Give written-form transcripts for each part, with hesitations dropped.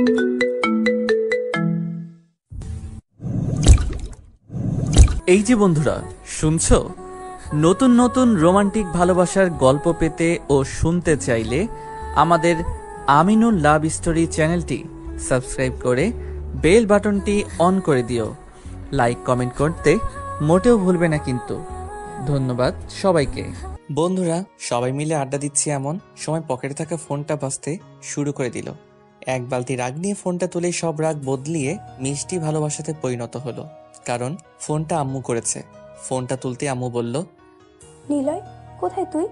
এই যে বন্ধুরা শুনছো, নতুন নতুন রোমান্টিক ভালোবাসার গল্প পেতে ও শুনতে চাইলে আমাদের আমিনুল লাভ স্টোরি চ্যানেলটি সাবস্ক্রাইব করে বেল বাটনটি অন করে দিও। লাইক কমেন্ট করতে মোটেও ভুলবে না কিন্তু। ধন্যবাদ সবাইকে। বন্ধুরা সবাই মিলে আড্ডা দিচ্ছি এমন সময় পকেটে থাকা ফোনটা বাজতে শুরু করে দিল। এক বালতি রাগ নিয়ে ফোনটা তুলেই সব রাগ বদলিয়ে মিষ্টি ভালোবাসাতে পরিণত হলো, কারণ ফোনটা আম্মু করেছে। ফোনটা তুলতে আম্মু বলল, নিলয়, কোথায় তুই?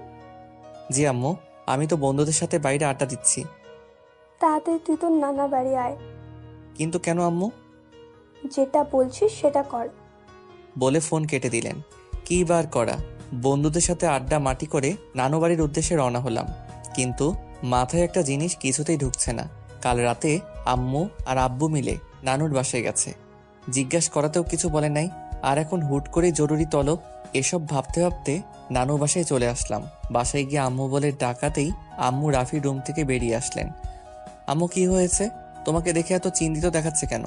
জি আম্মু, আমি তো বন্ধুদের সাথে বাইরে আড্ডা দিচ্ছি। তাড়াতাড়ি তুই তোর নানা বাড়ি আয়। কিন্তু কেন আম্মু? যেটা বলছিস সেটা কর। বলে ফোন কেটে দিলেন। কি বার করা, বন্ধুদের সাথে আড্ডা মাটি করে নানু বাড়ির উদ্দেশ্যে রওনা হলাম, কিন্তু মাথায় একটা জিনিস কিছুতেই ঢুকছে না। কাল রাতে আম্মু আর আব্বু মিলে নানুর বাসায় গেছে, জিজ্ঞাসা করাতেও কিছু বলে নাই, আর এখন হুট করে জরুরি তলব। এসব ভাবতে ভাবতে নানু বাসায় চলে আসলাম। বাসায় গিয়ে আম্মু বলে ডাকাতেই আম্মু রাফির রুম থেকে বেরিয়ে আসলেন। আম্মু, কি হয়েছে? তোমাকে দেখে এত চিন্তিত দেখাচ্ছে কেন?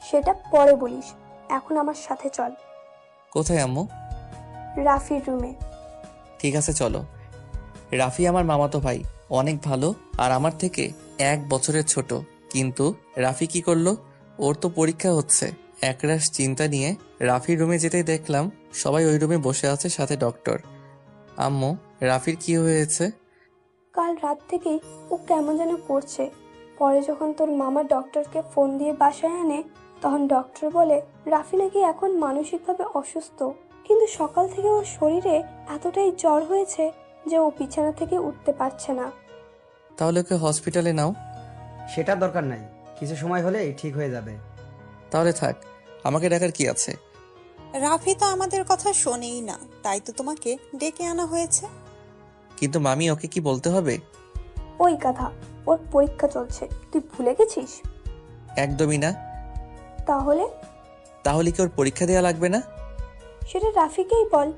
সেটা পরে বলিস, এখন আমার সাথে চল। কোথায় আম্মু? রাফির রুমে। ঠিক আছে চলো। রাফি আমার মামাতো ভাই, অনেক ভালো, আর আমার থেকে 1 বছরের ছোট। কিন্তু রাফি কি করলো? ওর তো পরীক্ষা হচ্ছে। একরাশ চিন্তা নিয়ে রাফির রুমে যেতেই দেখলাম সবাই ওই রুমে বসে আছে, সাথে ডক্টর। আম্মু, রাফির কি হয়েছে? কাল রাত থেকেই ও কেমন যেন করছে। পরে যখন তোর মামা ডক্টরকে ফোন দিয়ে বাসায় আনে, তখন ডক্টর বলে রাফি নাকি এখন মানসিকভাবে অসুস্থ, কিন্তু সকাল থেকে ওর শরীরে এতটাই জ্বর হয়েছে যে ও বিছানা থেকে উঠতে পারছে না। তাহলে ওকে হসপিটালে নাও। সেটা দরকার নাই, কিছু সময় হলেই ঠিক হয়ে যাবে। তাহলে থাক, আমাকে ডাকার কি আছে? রাফি তো আমাদের কথা শোনেই না, তাই তো তোমাকে ডেকে আনা হয়েছে। কিন্তু মামি, ওকে কি বলতে হবে? ওই কথা, ওর পরীক্ষা চলছে, তুই ভুলে গেছিস? একদমই না। তাহলে? তাহলে কি ওর পরীক্ষা দেওয়া লাগবে না? সেটা রাফিকেই বল,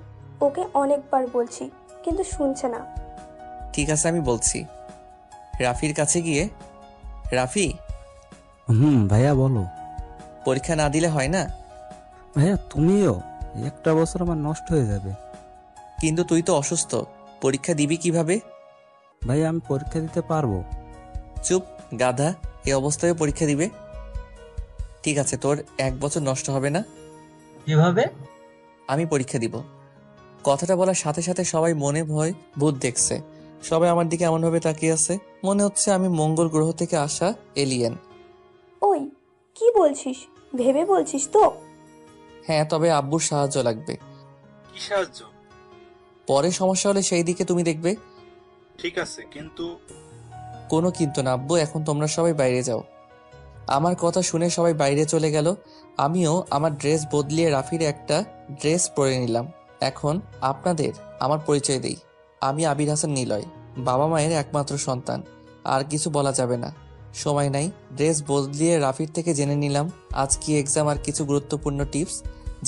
ওকে অনেকবার বলছি কিন্তু শুনছে না। ঠিক আছে, আমি বলছি। রাফির কাছে গিয়ে, রাফি, ভাইয়া বলো। পরীক্ষা না দিলে হয় না? ভাইয়া তুমিও, একটা বছর আমার নষ্ট হয়ে যাবে। কিন্তু তুই তো অসুস্থ, পরীক্ষা দিবি কিভাবে? ভাইয়া আমি পরীক্ষা দিতে পারবো। চুপ, গাধা, এই অবস্থায় পরীক্ষা দিবে? ঠিক আছে, তোর 1 বছর নষ্ট হবে না। কিভাবে? আমি পরীক্ষা দিব। কথাটা বলার সাথে সাথে সবাই মনে ভয় ভূত দেখছে। সবাই আমার দিকে এমন ভাবে তাকিয়ে আছে, মনে হচ্ছে আমি মঙ্গল গ্রহ থেকে আসা এলিয়েন। ওই, কি বলছিস? ভেবে বলছিস তো? হ্যাঁ, তবে আব্বুর সাহায্য লাগবে। কি সাহায্য? পরে সমস্যা হলে সেই দিকে তুমি দেখবে। ঠিক আছে, কিন্তু কোনো কিন্তু না আব্বু, এখন তোমরা সবাই বাইরে যাও। আমার কথা শুনে সবাই বাইরে চলে গেল। আমিও আমার ড্রেস বদলিয়ে রাফির একটা ড্রেস পরে নিলাম। এখন আপনাদের আমার পরিচয় দেই। আমি আবির হাসান নিলয়, বাবা মায়ের একমাত্র সন্তান। আর কিছু বলা যাবে না, সময় নাই। ড্রেস বদলিয়ে রাফির থেকে জেনে নিলাম আজ কি এক্সাম আর কিছু গুরুত্বপূর্ণ টিপস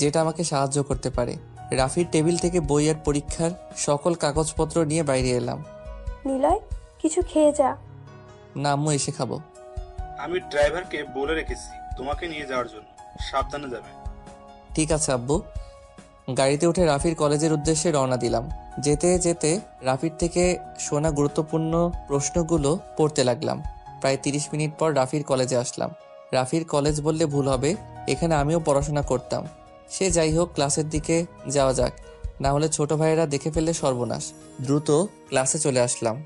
যেটা আমাকে সাহায্য করতে পারে। রাফির টেবিল থেকে বই আর পরীক্ষার সকল কাগজপত্র নিয়ে বাইরে এলাম। নিলয়, কিছু খেয়ে যা। না আম্মু, এসে খাবো। আমি ড্রাইভারকে বলে রেখেছি তোমাকে নিয়ে যাওয়ার জন্য, সাবধানে যাবে। ঠিক আছে আব্বু। গাড়িতে উঠে রাফির কলেজের উদ্দেশ্যে রওনা দিলাম। যেতে যেতে রাফির থেকে শোনা গুরুত্বপূর্ণ প্রশ্নগুলো পড়তে লাগলাম। প্রায় 30 মিনিট পর রাফির কলেজে আসলাম। রাফির কলেজ বললে ভুল হবে, এখানে আমিও পড়াশোনা করতাম। সে যাই হোক, ক্লাসের দিকে যাওয়া যাক, না হলে ছোট ভাইয়েরা দেখে ফেললে সর্বনাশ। দ্রুত ক্লাসে চলে আসলাম।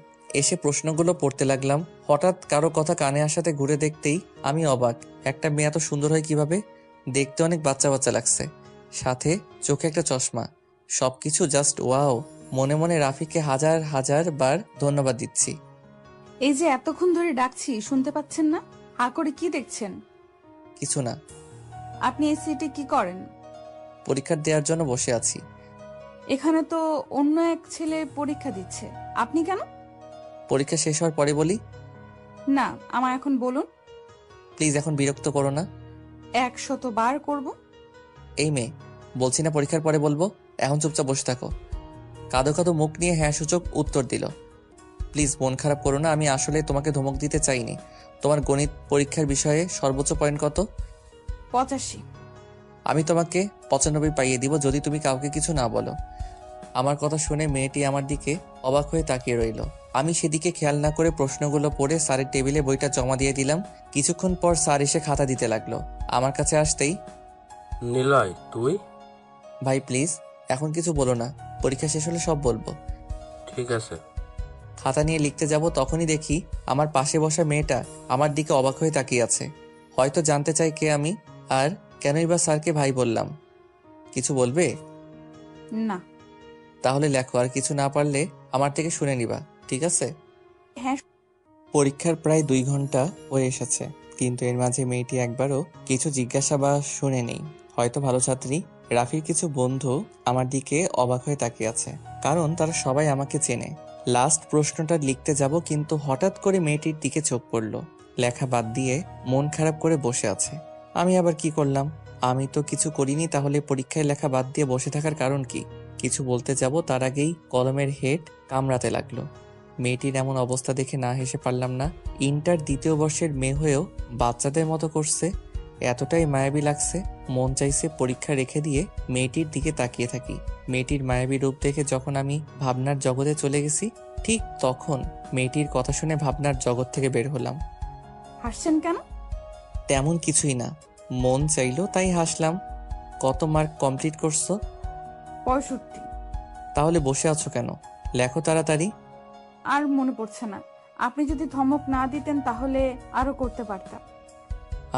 এসে প্রশ্নগুলো পড়তে লাগলাম। হঠাৎ কারো কথা কানে আসাতে ঘুরে দেখতেই আমি অবাক। একটা মেয়ে এত সুন্দর হয় কিভাবে? দেখতে অনেক বাচ্চা বাচ্চা লাগছে, সাথে চোখে একটা চশমা। সবকিছু জাস্ট ওয়াও। মনে মনে রাফিকে হাজার হাজার বার ধন্যবাদ দিচ্ছি। এই যে এতক্ষণ ধরে ডাকছি, শুনতে পাচ্ছেন না? হা করে কি দেখছেন? কিছু না। আপনি এই সিটে কি করেন? পরীক্ষা দেওয়ার জন্য বসে আছি। এখানে তো অন্য এক ছেলে পরীক্ষা দিচ্ছে, আপনি কেন? পরীক্ষা শেষ হওয়ার পরে বলি। না, আমার এখন বলুন। প্লিজ, এখন বিরক্ত করো না। 100 বার করব। এই মেয়ে, বলছি না পরীক্ষার পরে বলবো, এখন চুপচাপ বসে থাকো। কাঁদো কাঁদো মুখ নিয়ে হ্যাঁ সূচক উত্তর দিল। প্লিজ মন খারাপ করো না, আমি আসলে তোমাকে ধমক দিতে চাইনি। তোমার গণিত পরীক্ষার বিষয়ে সর্বোচ্চ পয়েন্ট কত? 85। আমি তোমাকে 95 পাইয়ে দিব যদি তুমি কাউকে কিছু না বলো। আমার কথা শুনে মেয়েটি আমার দিকে অবাক হয়ে তাকিয়ে রইল। আমি সেদিকে খেয়াল না করে প্রশ্নগুলো পড়ে স্যারের টেবিলে বইটা জমা দিয়ে দিলাম। কিছুক্ষণ পর স্যার এসে খাতা দিতে লাগলো। আমার কাছে আসতেই, নিলয় তুই? ভাই প্লিজ এখন কিছু বলো না, পরীক্ষা শেষ হলে সব বলবো। ঠিক আছে। খাতা নিয়ে লিখতে যাব তখনই দেখি আমার পাশে বসা মেয়েটা আমার দিকে অবাক হয়ে তাকিয়ে আছে। হয়তো জানতে চাই কে আমি, আর কেনই বা স্যারকে ভাই বললাম। কিছু বলবে? না। তাহলে লেখো, আর কিছু না পারলে আমার থেকে শুনে নিবা, ঠিক আছে? হ্যাঁ। পরীক্ষার প্রায় 2 ঘন্টা হয়ে এসেছে, কিন্তু এর মাঝে মেয়েটি একবারও কিছু জিজ্ঞাসা বা শুনে নেই। হয়তো ভালো ছাত্রী। রাফির কিছু বন্ধু আমার দিকে অবাক হয়ে তাকিয়ে আছে, কারণ তারা সবাই আমাকে চেনে। লাস্ট প্রশ্নটা লিখতে যাব, কিন্তু হঠাৎ করে মেয়েটির দিকে চোখ পড়ল। লেখা বাদ দিয়ে মন খারাপ করে বসে আছে। আমি আবার কি করলাম? আমি তো কিছু করিনি, তাহলে পরীক্ষায় লেখা বাদ দিয়ে বসে থাকার কারণ কি? কিছু বলতে যাব তার আগেই কলমের হেড কামড়াতে লাগলো। মেয়েটির এমন অবস্থা দেখে না হেসে পারলাম না। ইন্টার 2য় বর্ষের মেয়ে হয়েও বাচ্চাদের মতো করছে, এতটাই মায়াবী লাগছে। মন চাইছে পরীক্ষা রেখে দিয়ে মেয়েটির দিকে তাকিয়ে থাকি। মেয়েটির মায়াবী রূপ দেখে যখন আমি ভাবনার জগতে চলে গেছি, ঠিক তখন মেয়েটির কথা শুনে ভাবনার জগৎ থেকে বের হলাম। হাসছেন কেন? তেমন কিছুই না, মন চাইলো তাই হাসলাম। কত মার্ক কমপ্লিট করছো? 65। তাহলে বসে আছো কেন? লেখো তাড়াতাড়ি। আর মনে পড়ছে না। আপনি যদি ধমক না দিতেন তাহলে আরো করতে পারতাম।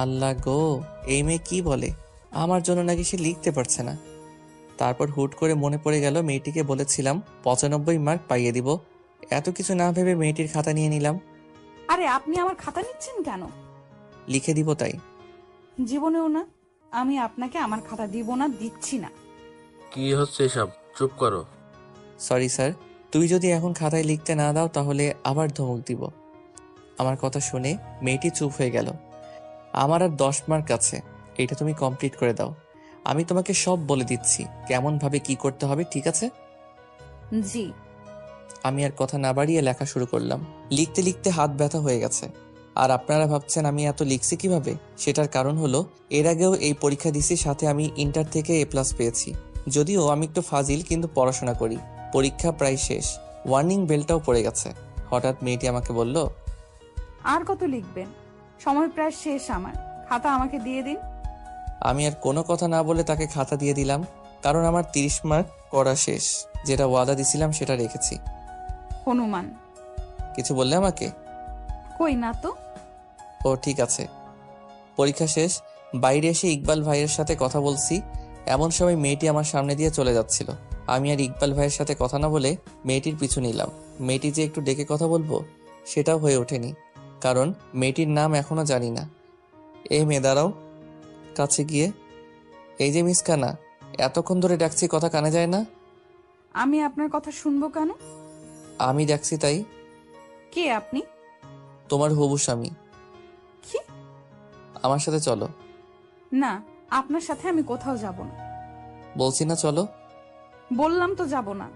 আল্লাহ গো, এই মেয়ে কি বলে? আমার জন্য নাকি সে লিখতে পারছে না। তারপর হুট করে মনে পড়ে গেল মেয়েটিকে বলেছিলাম 95 মার্ক পাইয়ে দিব। এত কিছু না ভেবে মেয়েটির খাতা নিয়ে নিলাম। আরে আপনি আমার খাতা নিচ্ছেন কেন? লিখে দিব তাই। জীবনেও না। আমি আপনাকে আমার খাতা দিব না, দিচ্ছি না। কি হচ্ছে এসব? চুপ করো। সরি স্যার, তুই যদি এখন খাতায় লিখতে না দাও তাহলে আবার ধমক দিব। আমার কথা শুনে মেয়েটি চুপ হয়ে গেল। আমার আর 10 মার্ক আছে, এটা তুমি কমপ্লিট করে দাও। আমি তোমাকে সব বলে দিচ্ছি কেমন ভাবে কি করতে হবে, ঠিক আছে? জি। আমি আর কথা না বাড়িয়ে লেখা শুরু করলাম। লিখতে লিখতে হাত ব্যথা হয়ে গেছে। আর আপনারা ভাবছেন আমি এত লিখছি কিভাবে? সেটার কারণ হলো এর আগেও এই পরীক্ষা দিছি, সাথে আমি ইন্টার থেকে A+ পেয়েছি। যদিও আমি একটু ফাজিল, কিন্তু পড়াশোনা করি। পরীক্ষা প্রায় শেষ, ওয়ার্নিং বেলটাও পড়ে গেছে। হঠাৎ মেয়েটি আমাকে বলল, আর কত লিখবেন? সময় প্রায় শেষ আমার। খাতা আমাকে দিয়ে দিন। আমি আর কোনো কথা না বলে তাকে খাতা দিয়ে দিলাম, কারণ আমার 30 মার্ক করা শেষ। যেটা ওয়াদা দিছিলাম সেটা রেখেছি। হনুমান। কিছু বললে আমাকে? কই না তো। ও ঠিক আছে। পরীক্ষা শেষ, বাইরে এসে ইকবাল ভাইয়ের সাথে কথা বলছি, এমন সময় মেয়েটি আমার সামনে দিয়ে চলে যাচ্ছিল। আমি আর ইকবাল ভাইয়ের সাথে কথা না বলে মেয়েটির পিছু নিলাম। মেয়েটি যে একটু ডেকে কথা বলবো সেটাও হয়ে ওঠেনি, কারণ মেয়েটির নাম এখনো জানি না। এই মেয়ে দাঁড়াও। কাছে গিয়ে, এই যে মিস কানা, এতক্ষণ ধরে ডাকছি, কথা কানে যায় না? আমি আপনার কথা শুনবো কেন? আমি ডাকছি তাই। কে আপনি? তোমার হবু স্বামী। কি? আমার সাথে চলো। না, আপনার সাথে আমি কোথাও যাব না। বলছি না চলো। বললাম তো যাব না।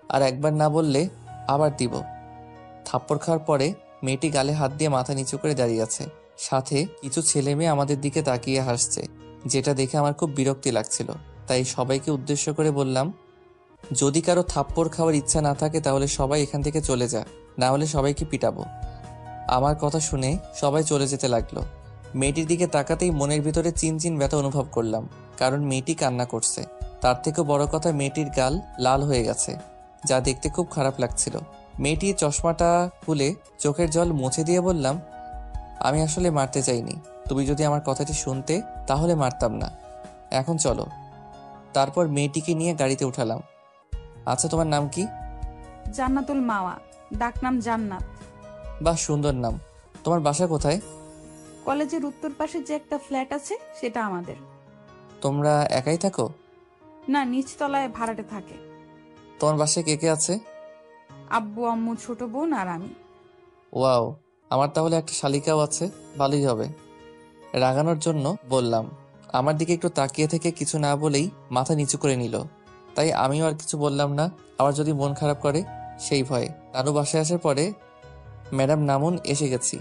আর একবার না বললে আবার দিব। থাপ্পড় খাওয়ার পরে মেয়েটি গালে হাত দিয়ে মাথা নিচু করে দাঁড়িয়ে আছে। সাথে কিছু ছেলে মেয়ে আমাদের দিকে তাকিয়ে হাসছে, যেটা দেখে আমার খুব বিরক্তি লাগছিল। তাই সবাইকে উদ্দেশ্য করে বললাম, যদি কারো থাপ্পড় খাওয়ার ইচ্ছা না থাকে তাহলে সবাই এখান থেকে চলে যা, না হলে সবাইকে পিটাবো। আমার কথা শুনে সবাই চলে যেতে লাগলো। মেয়েটির দিকে তাকাতেই মনের ভিতরে চিনচিন ব্যথা অনুভব করলাম, কারণ মেয়েটি কান্না করছে। তার থেকেও বড় কথা, মেয়েটির গাল লাল হয়ে গেছে, যা দেখতে খুব খারাপ লাগছিল। মেয়েটি চশমাটা খুলে চোখের জল মুছে দিয়ে বললাম, আমি আসলে মারতে চাইনি। তুমি যদি আমার কথাটি শুনতে তাহলে মারতাম না। এখন চলো। তারপর মেয়েটিকে নিয়ে গাড়িতে উঠালাম। আচ্ছা, তোমার নাম কি? জান্নাতুল মাওয়া, ডাকনাম জান্নাত। বাহ, সুন্দর নাম। তোমার বাসা কোথায়? কলেজের উত্তর পাশে যে একটা ফ্ল্যাট আছে সেটা আমাদের। তোমরা একাই থাকো? না, নিচতলায় ভাড়াটে থাকে। তোমার বাসায় কে কে আছে? আব্বু, আম্মু, ছোট বোন আর আমি। ওয়াও, আমার তাহলে একটা শালিকাও আছে, ভালোই হবে। রাগানোর জন্য বললাম। আমার দিকে একটু তাকিয়ে থেকে কিছু না বলেই মাথা নিচু করে নিল। তাই আমিও আর কিছু বললাম না, আবার যদি মন খারাপ করে। সেই ভয়ে। নানু বাসায় আসার পরে ম্যাডাম নামুন, এসে গেছি।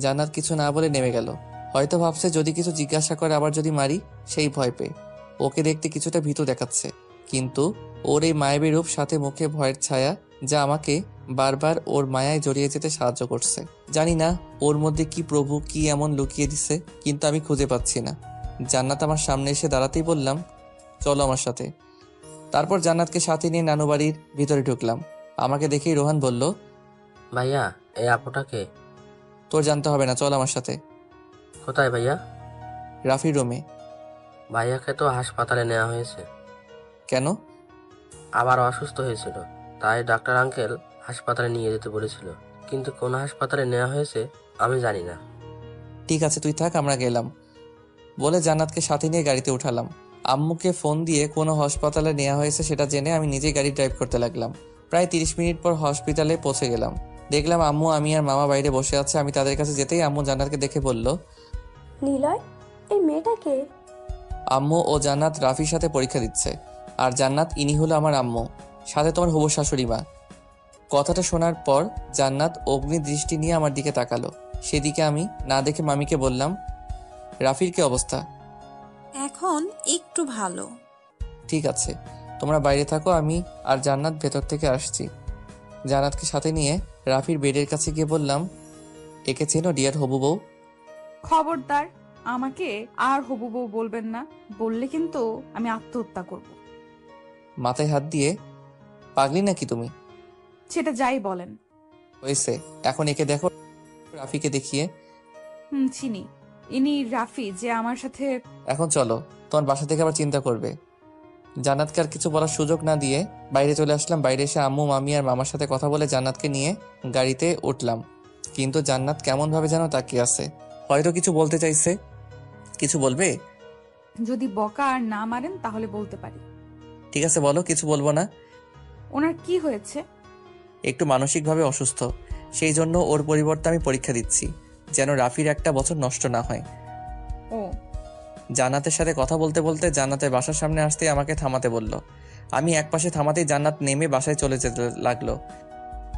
জান্নাত কিছু না বলে নেমে গেল। হয়তো ভাবছে যদি কিছু জিজ্ঞাসা করে আবার যদি মারি, সেই ভয় পেয়ে। ওকে দেখতে কিছুটা ভীতু দেখাচ্ছে, কিন্তু ওর এই মায়াবী রূপ সাথে মুখে ভয়ের ছায়া, যা আমাকে বারবার ওর মায়ায় জড়িয়ে যেতে সাহায্য করছে। জানি না ওর মধ্যে কি প্রভু কি এমন লুকিয়ে দিছে, কিন্তু আমি খুঁজে পাচ্ছি না। জান্নাত আমার সামনে এসে দাঁড়াতেই বললাম, চলো আমার সাথে। তারপর জান্নাতকে সাথে নিয়ে নানু বাড়ির ভিতরে ঢুকলাম। আমাকে দেখেই রোহান বলল, ভাইয়া এই আপুটাকে? তোর জানতে হবে না, চল আমার সাথে। কোথায় ভাইয়া? রাফির রুমে। ভাইয়াকে তো হাসপাতালে নেওয়া হয়েছে। কেন? আবার অসুস্থ হয়েছিল, তাই ডাক্তার আঙ্কেল হাসপাতালে নিয়ে যেতে বলেছিল, কিন্তু কোন হাসপাতালে নেওয়া হয়েছে আমি জানি না। ঠিক আছে, তুই থাক, আমরা গেলাম বলে জান্নাতকে সাথে নিয়ে গাড়িতে উঠালাম। আম্মুকে ফোন দিয়ে কোনো হাসপাতালে নেওয়া হয়েছে সেটা জেনে আমি নিজেই গাড়ি ড্রাইভ করতে লাগলাম। প্রায় 30 মিনিট পর হসপিটালে পৌঁছে গেলাম। দেখলাম আম্মু, আমি আর মামা বাইরে বসে আছে। আমি তাদের কাছে যেতেই আম্মু জান্নাতকে দেখে বলল, নিলয়, এই মেয়েটাকে? আম্মু ও জান্নাত রাফির সাথে পরীক্ষা দিচ্ছে, আর জান্নাত ইনি হলো আমার আম্মু, সাথে তোমার হবু শাশুড়ি মা। কথাটা শোনার পর জান্নাত অগ্নি দৃষ্টি নিয়ে আমার দিকে তাকালো। সেদিকে আমি না দেখে মামিকে বললাম, রাফির কি অবস্থা? এখন একটু ভালো। ঠিক আছে, তোমরা বাইরে থাকো, আমি আর জান্নাত ভেতর থেকে আসছি। জান্নাতকে সাথে নিয়ে রাফির বেডের কাছে গিয়ে বললাম, একে চেনো ডিয়ার হবু বউ? খবরদার, আমাকে আর হবু বউ বলবেন না। বললে কিন্তু আমি আত্মহত্যা করব। মাথায় হাত দিয়ে, পাগলি নাকি তুমি? সেটা যাই বলেন। হয়েছে, এখন একে দেখো। রাফিকে দেখিয়ে, চিনি, ইনি রাফি যে আমার সাথে। এখন চলো, তোমার বাসা থেকে আবার চিন্তা করবে। জান্নাতকে আর কিছু বলার সুযোগ না দিয়ে বাইরে চলে আসলাম। বাইরে এসে আম্মু, মামি আর মামার সাথে কথা বলে জান্নাতকে নিয়ে গাড়িতে উঠলাম। কিন্তু জান্নাত কেমন ভাবে যেন তাকিয়ে আছে, হয়তো কিছু বলতে চাইছে। কিছু বলবে? যদি বকা আর না মারেন তাহলে বলতে পারি। ঠিক আছে বলো, কিছু বলবো না। ওনার কি হয়েছে? একটু মানসিকভাবে অসুস্থ, সেই জন্য ওর পরিবর্তে আমি পরীক্ষা দিচ্ছি, যেন রাফির একটা বছর নষ্ট না হয়। ও, জান্নাতের সাথে কথা বলতে বলতে জান্নাতের বাসার সামনে আসতেই আমাকে থামাতে বলল। আমি একপাশে থামাতেই জান্নাত নেমে বাসায় চলে যেতে লাগলো।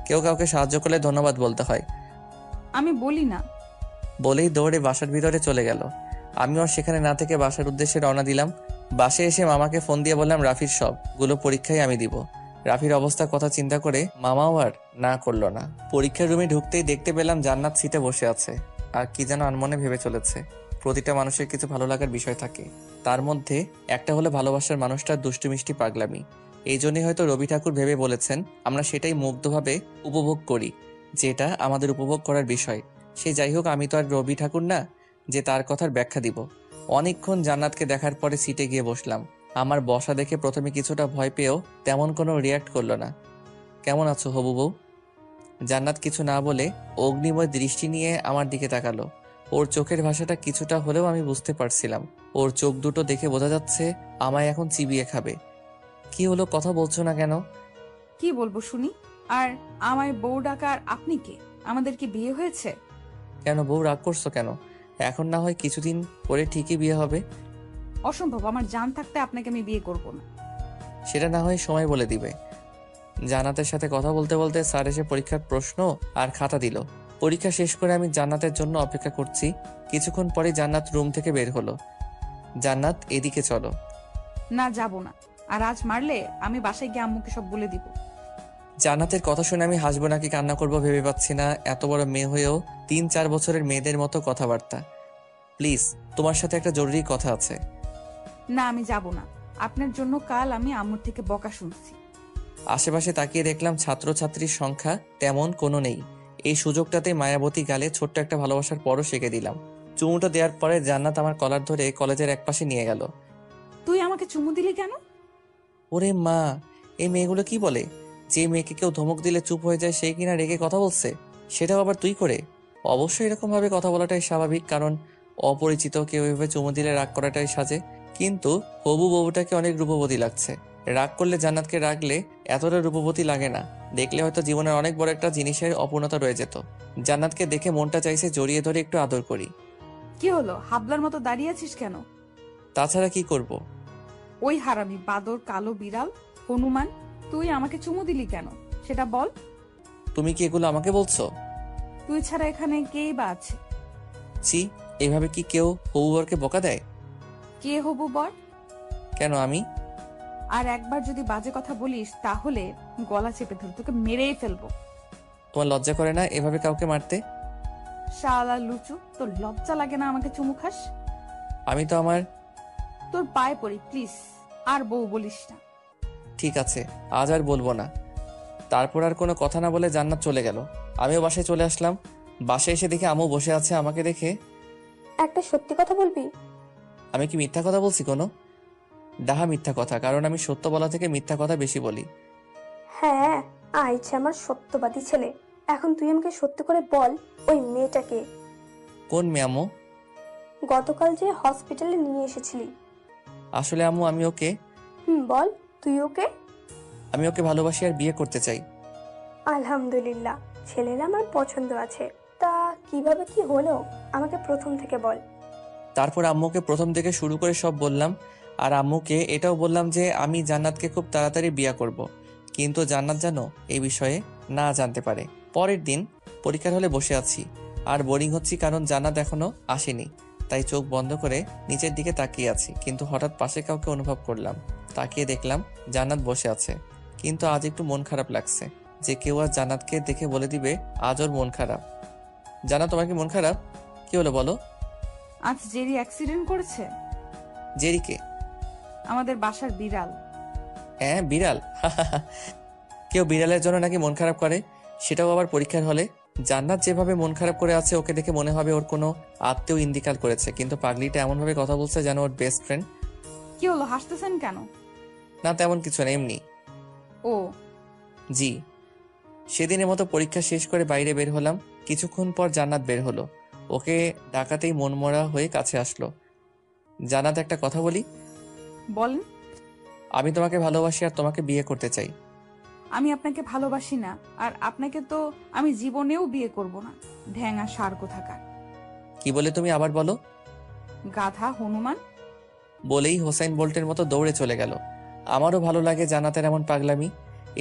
কেউ কাউকে সাহায্য করলে ধন্যবাদ বলতে হয়, আমি বলি না। বলেই দৌড়ে বাসার ভিতরে চলে গেল। আমিও সেখানে না থেকে বাসার উদ্দেশ্যে রওনা দিলাম। বাসে এসে মামাকে ফোন দিয়ে বললাম রাফির সবগুলো পরীক্ষাই আমি দিব। রাফির অবস্থার কথা চিন্তা করে মামাও আর না করলো না। পরীক্ষার রুমে ঢুকতেই দেখতে পেলাম জান্নাত সিটে বসে আছে আর কি যেন আনমনে ভেবে চলেছে। প্রতিটা মানুষের কিছু ভালো লাগার বিষয় থাকে, তার মধ্যে একটা হলো ভালোবাসার মানুষটার দুষ্টু মিষ্টি পাগলামি। এই জন্যই হয়তো রবি ঠাকুর ভেবে বলেছেন আমরা সেটাই মুগ্ধভাবে উপভোগ করি, যেটা আমাদের উপভোগ করার বিষয়। সে যাই হোক, আমি তো আর রবি ঠাকুর না যে তার কথার ব্যাখ্যা দিব। অনেকক্ষণ জান্নাতকে দেখার পরে সিটে গিয়ে বসলাম। আমার বসা দেখে প্রথমে কিছুটা ভয় পেয়েও তেমন কোনো রিয়াক্ট করলো না। কেমন আছো হবু বউ? জান্নাত কিছু না বলে অগ্নিময় দৃষ্টি নিয়ে আমার দিকে তাকালো। ওর চোখের ভাষাটা কিছুটা হলেও আমি বুঝতে পারছিলাম। ওর চোখ দুটো দেখে বোঝা যাচ্ছে আমায় এখন চিবিয়ে খাবে। কি হলো, কথা বলছো না কেন? কি বলবো শুনি? আর আমায় বউ ডাকার আপনি কে? আমাদের কি বিয়ে হয়েছে? কেন বউ, রাগ করছো কেন? এখন না হয় কিছুদিন পরে ঠিকই বিয়ে হবে। অসম্ভব, আমার জান থাকতে আপনাকে আমি বিয়ে করব না। সেটা না হয় সময় বলে দিবে। জান্নাতের সাথে কথা বলতে বলতে স্যার এসে পরীক্ষার প্রশ্ন আর খাতা দিল। পরীক্ষা শেষ করে আমি জান্নাতের জন্য অপেক্ষা করছি। কিছুক্ষণ পরে জান্নাত রুম থেকে বের হলো। জান্নাত, এদিকে চলো। না, যাব না। আর আজ মারলে আমি বাসায় গিয়ে আম্মুকে সব বলে দিব। জান্নাতের কথা শুনে আমি হাসবো নাকি কান্না করবো ভেবে পাচ্ছি না। এত বড় মেয়ে হয়েও 3-4 বছরের মেয়েদের মতো কথাবার্তা। প্লিজ, তোমার সাথে একটা জরুরি কথা আছে। না, আমি যাব না। আপনার জন্য কাল আমি আম্মুর থেকে বকা শুনছি। আশেপাশে তাকিয়ে দেখলাম ছাত্রছাত্রীর সংখ্যা তেমন কোনো নেই। এই সুযোগটাতে মায়াবতী গালে ছোট্ট একটা ভালোবাসার পরও শেখে দিলাম। চুমুটা দেওয়ার পরে জান্নাত আমার কলার ধরে কলেজের একপাশে নিয়ে গেল। তুই আমাকে চুমু দিলি কেন? ওরে মা, এই মেয়েগুলো কি বলে? যে মেয়েকে কেউ ধমক দিলে চুপ হয়ে যায় সেই কিনা রেগে কথা বলছে, সেটাও আবার তুই করে। অবশ্যই এরকম ভাবে কথা বলাটাই স্বাভাবিক, কারণ অপরিচিত কেউ এভাবে চুমু দিলে রাগ করাটাই সাজে। কিন্তু হবু বউটাকে অনেক রূপবতী লাগছে। রাগ করলে জান্নাতকে রাগলে এতটা রূপবতী লাগে না। দেখলে হয়তো জীবনের অনেক বড় একটা জিনিসের অপূর্ণতা রয়ে যেত। জান্নাতকে দেখে মনটা চাইছে জড়িয়ে ধরে একটু আদর করি। কি হলো, হাবলার মতো দাঁড়িয়ে আছিস কেন? তাছাড়া কি করব? ওই হারামি বাদর, কালো বিড়াল, হনুমান, তুই আমাকে চুমু দিলি কেন? সেটা বল। তুমি কি এগুলো আমাকে বলছো? তুই ছাড়া এখানে কেই বা আছে? ছি, এভাবে কি কেউ হবু বরকে বকা দেয়? কে হবু বর? কেন আমি? আর একবার যদি বাজে কথা বলিস তাহলে গলা চেপে ধরে তোকে মেরেই ফেলবো। তোমার লজ্জা করে না এভাবে কাউকে মারতে? শালা লুচু, তোর লজ্জা লাগে না আমাকে চুমু খাস? আমি তো আমার... তোর পায়ে পড়ি প্লিজ, আর বউ বলিস না। ঠিক আছে, আজ আর বলবো না। তারপর আর কোনো কথা না বলে জান্নাত চলে গেল। আমিও বাসায় চলে আসলাম। বাসায় এসে দেখি আম্মু বসে আছে। আমাকে দেখে, একটা সত্যি কথা বলবি? আমি কি মিথ্যা কথা বলছি কোনো? ডাহা মিথ্যা কথা, কারণ আমি সত্য বলা থেকে মিথ্যা কথা বেশি বলি। হ্যাঁ, আইছে আমার সত্যবাদী ছেলে। এখন তুই আমাকে সত্যি করে বল, ওই মেয়েটাকে কোন মেয়ে আম্মু? গতকাল যে হসপিটালে নিয়ে এসেছিলি। আসলে আম্মু আমি ওকে বল, তুই ওকে? আমি ওকে ভালোবাসি আর বিয়ে করতে চাই। আলহামদুলিল্লাহ, ছেলের আমার পছন্দ আছে। তা কিভাবে কি হলো আমাকে প্রথম থেকে বল। তারপর আম্মুকে প্রথম থেকে শুরু করে সব বললাম। আর আম্মুকে এটাও বললাম যে আমি জান্নাতকে খুব তাড়াতাড়ি বিয়ে করব। কিন্তু জান্নাত জানো এই বিষয়ে না জানতে পারে। পরের দিন পরীক্ষার হলে বসে আছি আর বোরিং হচ্ছি, কারণ জান্নাত এখনো আসেনি। তাই চোখ বন্ধ করে নিচের দিকে তাকিয়ে আছি, কিন্তু হঠাৎ পাশে কাউকে অনুভব করলাম। তাকিয়ে দেখলাম জান্নাত বসে আছে। কিন্তু আজ একটু মন খারাপ লাগছে, যে কেউ আজ জান্নাতকে দেখে বলে দিবে আজ ওর মন খারাপ। জান্নাত, তোমার কি মন খারাপ? কি হলো বলো? আজ জেরি অ্যাক্সিডেন্ট করেছে। জেরিকে? আমাদের বাসার বিড়াল। হ্যাঁ, বিড়াল। কেউ বিড়ালের জন্য নাকি মন খারাপ করে, সেটাও আবার পরীক্ষার হলে। জান্নাত যেভাবে মন খারাপ করে আছে, ওকে দেখে মনে হবে ওর কোনো আত্মীয় ইন্তিকাল করেছে, কিন্তু পাগলিটা এমন ভাবে কথা বলছে যেন ওর বেস্ট ফ্রেন্ড। কি হলো, হাসতেছেন কেন? না তেমন কিছু না, এমনি। ও জি। সেদিনের মতো পরীক্ষা শেষ করে বাইরে বের হলাম। কিছুক্ষণ পর জান্নাত বের হলো। ওকে ডাকাতেই মনমরা হয়ে কাছে আসলো। জান্নাত, একটা কথা বলি। বলেন। আমি তোমাকে ভালোবাসি আর তোমাকে বিয়ে করতে চাই। আমি আপনাকে ভালোবাসি না, আর আপনাকে তো আমি জীবনেও বিয়ে করব না। ঢ্যাঙা সার কোথাকার। কি বলে তুমি? আবার বলো। গাধা হনুমান। বলেই হোসাইন বোল্টের মতো দৌড়ে চলে গেল। আমারও ভালো লাগে জান্নাতের এমন পাগলামি।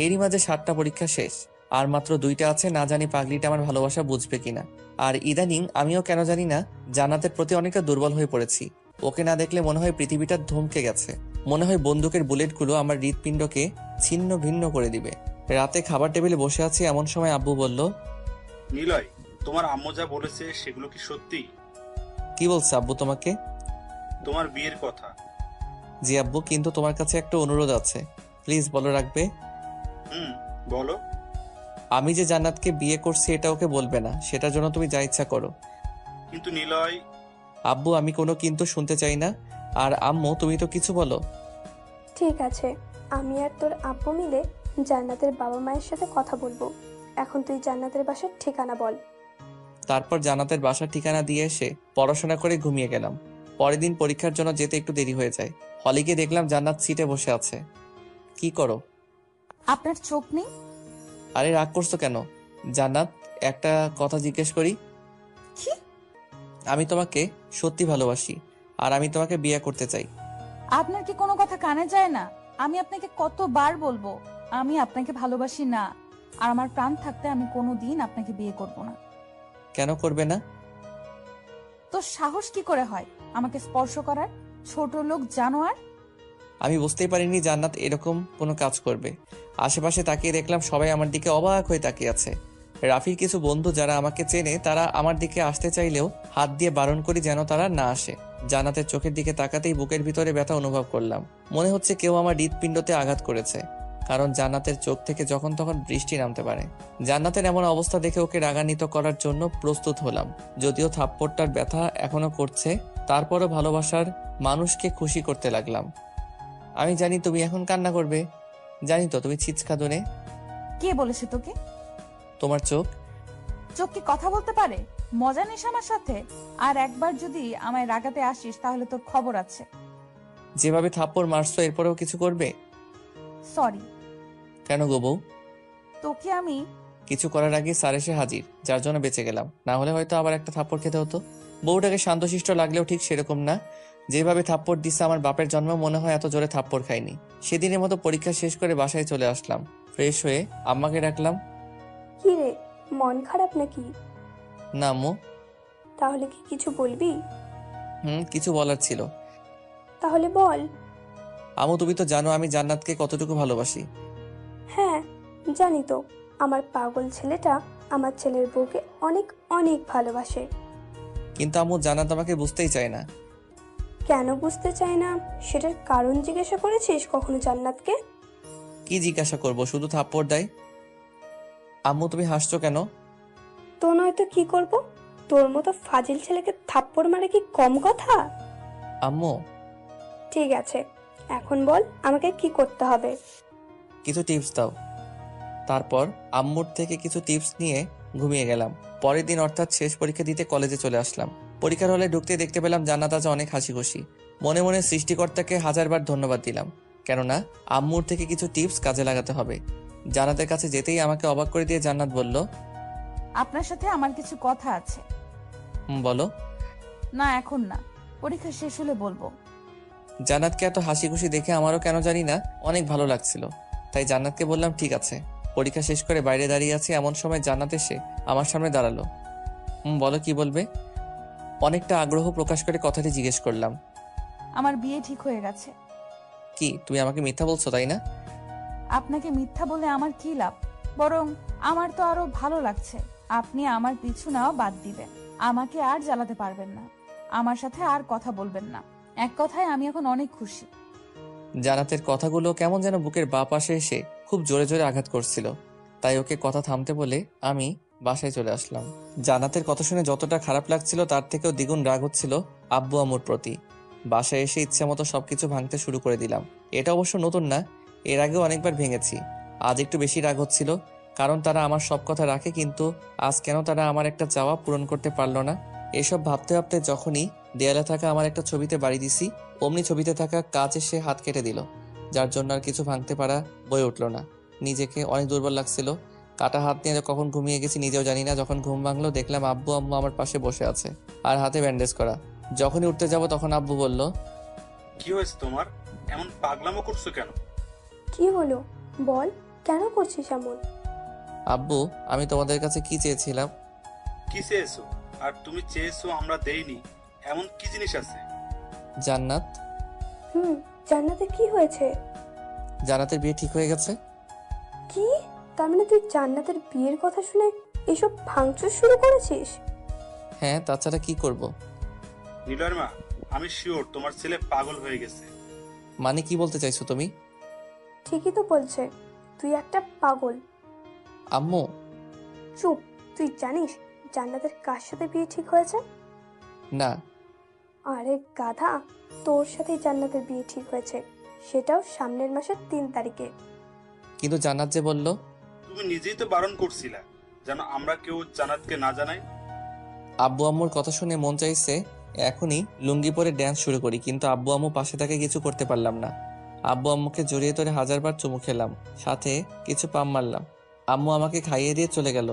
এরই মাঝে 7টা পরীক্ষা শেষ, আর মাত্র 2টা আছে। না জানি পাগলিটা আমার ভালোবাসা বুঝবে কিনা। আর ইদানিং আমিও কেন জানি না জান্নাতের প্রতি অনেকটা দুর্বল হয়ে পড়েছি। ওকে না দেখলে মনে হয় পৃথিবীটা ধমকে গেছে। মনে হয় বন্দুকের বুলেটগুলো আমার হৃৎপিণ্ডকে ছিন্ন ভিন্ন করে দিবে। রাতে খাবার টেবিলে বসে আছি, এমন সময় আব্বু বলল, নিলয়, তোমার আম্মু যা বলেছে সেগুলো কি সত্যি? কি বলছে আব্বু তোমাকে? তোমার বিয়ের কথা। জি আব্বু, কিন্তু তোমার কাছে একটা অনুরোধ আছে, প্লিজ বলো, রাখবে? বলো। আমি যে জান্নাতকে বিয়ে করছি এটা ওকে বলবে না, সেটার জন্য তুমি যা ইচ্ছা করো। কিন্তু নিলয়। আব্বু, আমি কোনো কিন্তু শুনতে চাই না। আর আম্মু, তুমি তো কিছু বলো। ঠিক আছে, আমি আর তোর আব্বু মিলে জান্নাতের বাবা মায়ের সাথে কথা বলবো। এখন তুই জান্নাতের বাসার ঠিকানা বল। তারপর জান্নাতের বাসার ঠিকানা দিয়ে এসে পড়াশোনা করে ঘুমিয়ে গেলাম। পরের দিন পরীক্ষার জন্য যেতে একটু দেরি হয়ে যায়। হলে গিয়ে দেখলাম জান্নাত সিটে বসে আছে। কি করো? আপনার চোখ নেই? আরে রাগ করছো কেন? জান্নাত, একটা কথা জিজ্ঞেস করি। কি? আমি তোমাকে সত্যি ভালোবাসি, আর আমি তোমাকে বিয়ে করতে চাই। আপনার কি কোনো কথা কানে যায় না? আমি আপনাকে কতবার বলবো আমি আপনাকে ভালোবাসি না, আর আমার প্রাণ থাকতে আমি কোনোদিন আপনাকে বিয়ে করব না। কেন করবে না? তো সাহস কি করে হয় আমাকে স্পর্শ করার, ছোট লোক জানোয়ার? আমি বুঝতেই পারিনি জান্নাত এরকম কোনো কাজ করবে। আশেপাশে তাকিয়ে দেখলাম সবাই আমার দিকে অবাক হয়ে তাকিয়ে আছে। রাফির কিছু বন্ধু যারা আমাকে চেনে, তারা আমার দিকে আসতে চাইলেও হাত দিয়ে বারণ করি যেন তারা না আসে। জান্নাতের চোখের দিকে তাকাতেই বুকের ভিতরে ব্যথা অনুভব করলাম। মনে হচ্ছে কেউ আমার হৃৎপিণ্ডতে আঘাত করেছে, কারণ জান্নাতের চোখ থেকে যখন তখন বৃষ্টি নামতে পারে। জান্নাতের এমন অবস্থা দেখে ওকে রাগান্বিত করার জন্য প্রস্তুত হলাম। যদিও থাপ্পড়টার ব্যথা এখনো করছে, তারপরও ভালোবাসার মানুষকে খুশি করতে লাগলাম। আমি জানি তুমি এখন কান্না করবে, জানি তো তুমি ছিচকাদনে। কে বলেছে তোকে? তোমার চোখ। চোখ কি কথা বলতে পারে? মজা নিস আমার সাথে? আর একবার যদি আমায় রাগাতে আসিস তাহলে তোর খবর আছে। যেভাবে থাপ্পড় মারছো এরপরেও কিছু করবে? সরি। কেন গো বউ? তোকে আমি কিছু করার আগে স্যার এসে হাজির, যার জন্য বেঁচে গেলাম। না হলে হয়তো আবার একটা থাপ্পড় খেতে হতো। বউটাকে শান্তশিষ্ট লাগলেও ঠিক সেরকম না। যেভাবে থাপ্পড় দিচ্ছে আমার বাপের জন্ম মনে হয় এত জোরে থাপ্পড় খাইনি। সেদিনের মতো পরীক্ষা শেষ করে বাসায় চলে আসলাম। ফ্রেশ হয়ে আম্মাকে ডাকলাম। কি রে, মন খারাপ নাকি? না আম্মু। তাহলে কি কিছু বলবি? কিছু বলার ছিল। তাহলে বল। আম্মু, তুমি তো জানো আমি জান্নাতকে কতটুকু ভালোবাসি। হ্যাঁ, জানি তো। আমার পাগল ছেলেটা আমার ছেলের বউকে অনেক অনেক ভালোবাসে। কিন্তু আম্মু, জান্নাত আমাকে বুঝতেই চায় না। কেন বুঝতে চায় না সেটার কারণ জিজ্ঞাসা করেছিস কখনো জান্নাতকে? কি জিজ্ঞাসা করব, শুধু থাপ্পড় দেয়। আম্মু, তুমি হাসছো কেন? তো নয়তো কি করব? তোর মতো ফাজিল ছেলেকে থাপ্পড় মারে কি কম কথা? আম্মু, ঠিক আছে, এখন বল আমাকে কি করতে হবে। কিছু টিপস দাও। তারপর আম্মুর থেকে কিছু টিপস নিয়ে ঘুমিয়ে গেলাম। পরের দিন অর্থাৎ শেষ পরীক্ষা দিতে কলেজে চলে আসলাম। পরীক্ষার হলে ঢুকতে দেখতে পেলাম জান্নাত আজ অনেক হাসি খুশি। মনে মনে সৃষ্টিকর্তাকে হাজারবার ধন্যবাদ দিলাম, কেননা আম্মুর থেকে কিছু টিপস কাজে লাগাতে হবে। জান্নাতের কাছে যেতেই আমাকে অবাক করে দিয়ে জান্নাত বলল, আপনার সাথে আমার কিছু কথা আছে। বলো। না, এখন না, পরীক্ষা শেষ হলে বলবো। জান্নাতকে এত হাসি খুশি দেখে আমারও কেন জানি না অনেক ভালো লাগছিল। তাই জান্নাতকে বললাম, ঠিক আছে। পরীক্ষা শেষ করে বাইরে দাঁড়িয়ে আছি, এমন সময় জান্নাত এসে আমার সামনে দাঁড়ালো। বলো, কি বলবে? অনেকটা আগ্রহ প্রকাশ করে কথাটি জিজ্ঞেস করলাম। আমার বিয়ে ঠিক হয়ে গেছে। কি, তুমি আমাকে মিথ্যা বলছো, তাই না? আপনাকে মিথ্যা বলে আমার কি লাভ? বরং আমার তো আরো ভালো লাগছে। আপনি আমার পিছু নেওয়া বাদ দিবেন, আমাকে আর জ্বালাতে পারবেন না, আমার সাথে আর কথা বলবেন না। এক কথায় আমি এখন অনেক খুশি। জান্নাতের কথাগুলো কেমন যেন বুকের বাঁ পাশে এসে খুব জোরে জোরে আঘাত করছিল। তাই ওকে কথা থামতে বলে আমি বাসায় চলে আসলাম। জান্নাতের কথা শুনে যতটা খারাপ লাগছিল তার থেকেও দ্বিগুণ রাগ হচ্ছিল আব্বু আম্মুর প্রতি। বাসায় এসে ইচ্ছে মতো সবকিছু ভাঙতে শুরু করে দিলাম। এটা অবশ্য নতুন না, এর আগেও অনেকবার ভেঙেছি। আজ একটু বেশি রাগ হচ্ছিল, কারণ তারা আমার সব কথা রাখে, কিন্তু আজ কেন তারা আমার একটা চাওয়া পূরণ করতে পারলো না। এসব ভাবতে ভাবতে যখনই দেয়ালে থাকা আমার একটা ছবিতে বাড়ি দিছি, অমনি ছবিতে থাকা কাচ এসে হাত কেটে দিল, যার জন্য আর কিছু ভাঙতে পারা বয়ে উঠলো না। নিজেকে অনেক দুর্বল লাগছিল। কাটা হাত নিয়ে কখন ঘুমিয়ে গেছি নিজেও জানি না। যখন ঘুম ভাঙলো দেখলাম আব্বু আম্মু আমার পাশে বসে আছে আর হাতে ব্যান্ডেজ করা। যখনই উঠতে যাব তখন আব্বু বলল, কি হয়েছে তোমার? এমন পাগলামো করছো কেন? কি হলো বল, কেন করছিস এমন? আব্বু, আমি তোমাদের কাছে কি চেয়েছিলাম? কি চেয়েছো? আর তুমি চেয়েছো আমরা দেইনি, এমন কি জিনিস আছে? জান্নাত। জান্নাতের কি হয়েছে? জান্নাতের বিয়ে ঠিক হয়ে গেছে। কি? তার মানে তুই জান্নাতের বিয়ের কথা শুনে এসব ভাঙচুর শুরু করেছিস? হ্যাঁ, তাছাড়া কি করব? নিলয়ের মা, আমি শিওর তোমার ছেলে পাগল হয়ে গেছে। মানে কি বলতে চাইছো তুমি? ঠিকই তো বলছে, তুই একটা পাগল। আম্মু। চুপ। তুই জানিস জান্নাতের কার সাথে বিয়ে ঠিক হয়েছে? না। আরে গাধা, তোর সাথেই জান্নাতের বিয়ে ঠিক হয়েছে, সেটাও সামনের মাসের 3 তারিখে। কিন্তু জান্নাত যে বলল। তুমি নিজেই তো বারণ করছিলা যেন আমরা কেউ জান্নাতকে না জানাই। আব্বু আম্মুর কথা শুনে মন চাইছে এখনই লুঙ্গি পরে ড্যান্স শুরু করি, কিন্তু আব্বু আম্মু পাশে থেকে কিছু করতে পারলাম না। আব্বু আম্মুকে জড়িয়ে ধরে হাজারবার চুমু খেলাম, সাথে কিছু পাম মারলাম। আম্মু আমাকে খাইয়ে দিয়ে চলে গেল।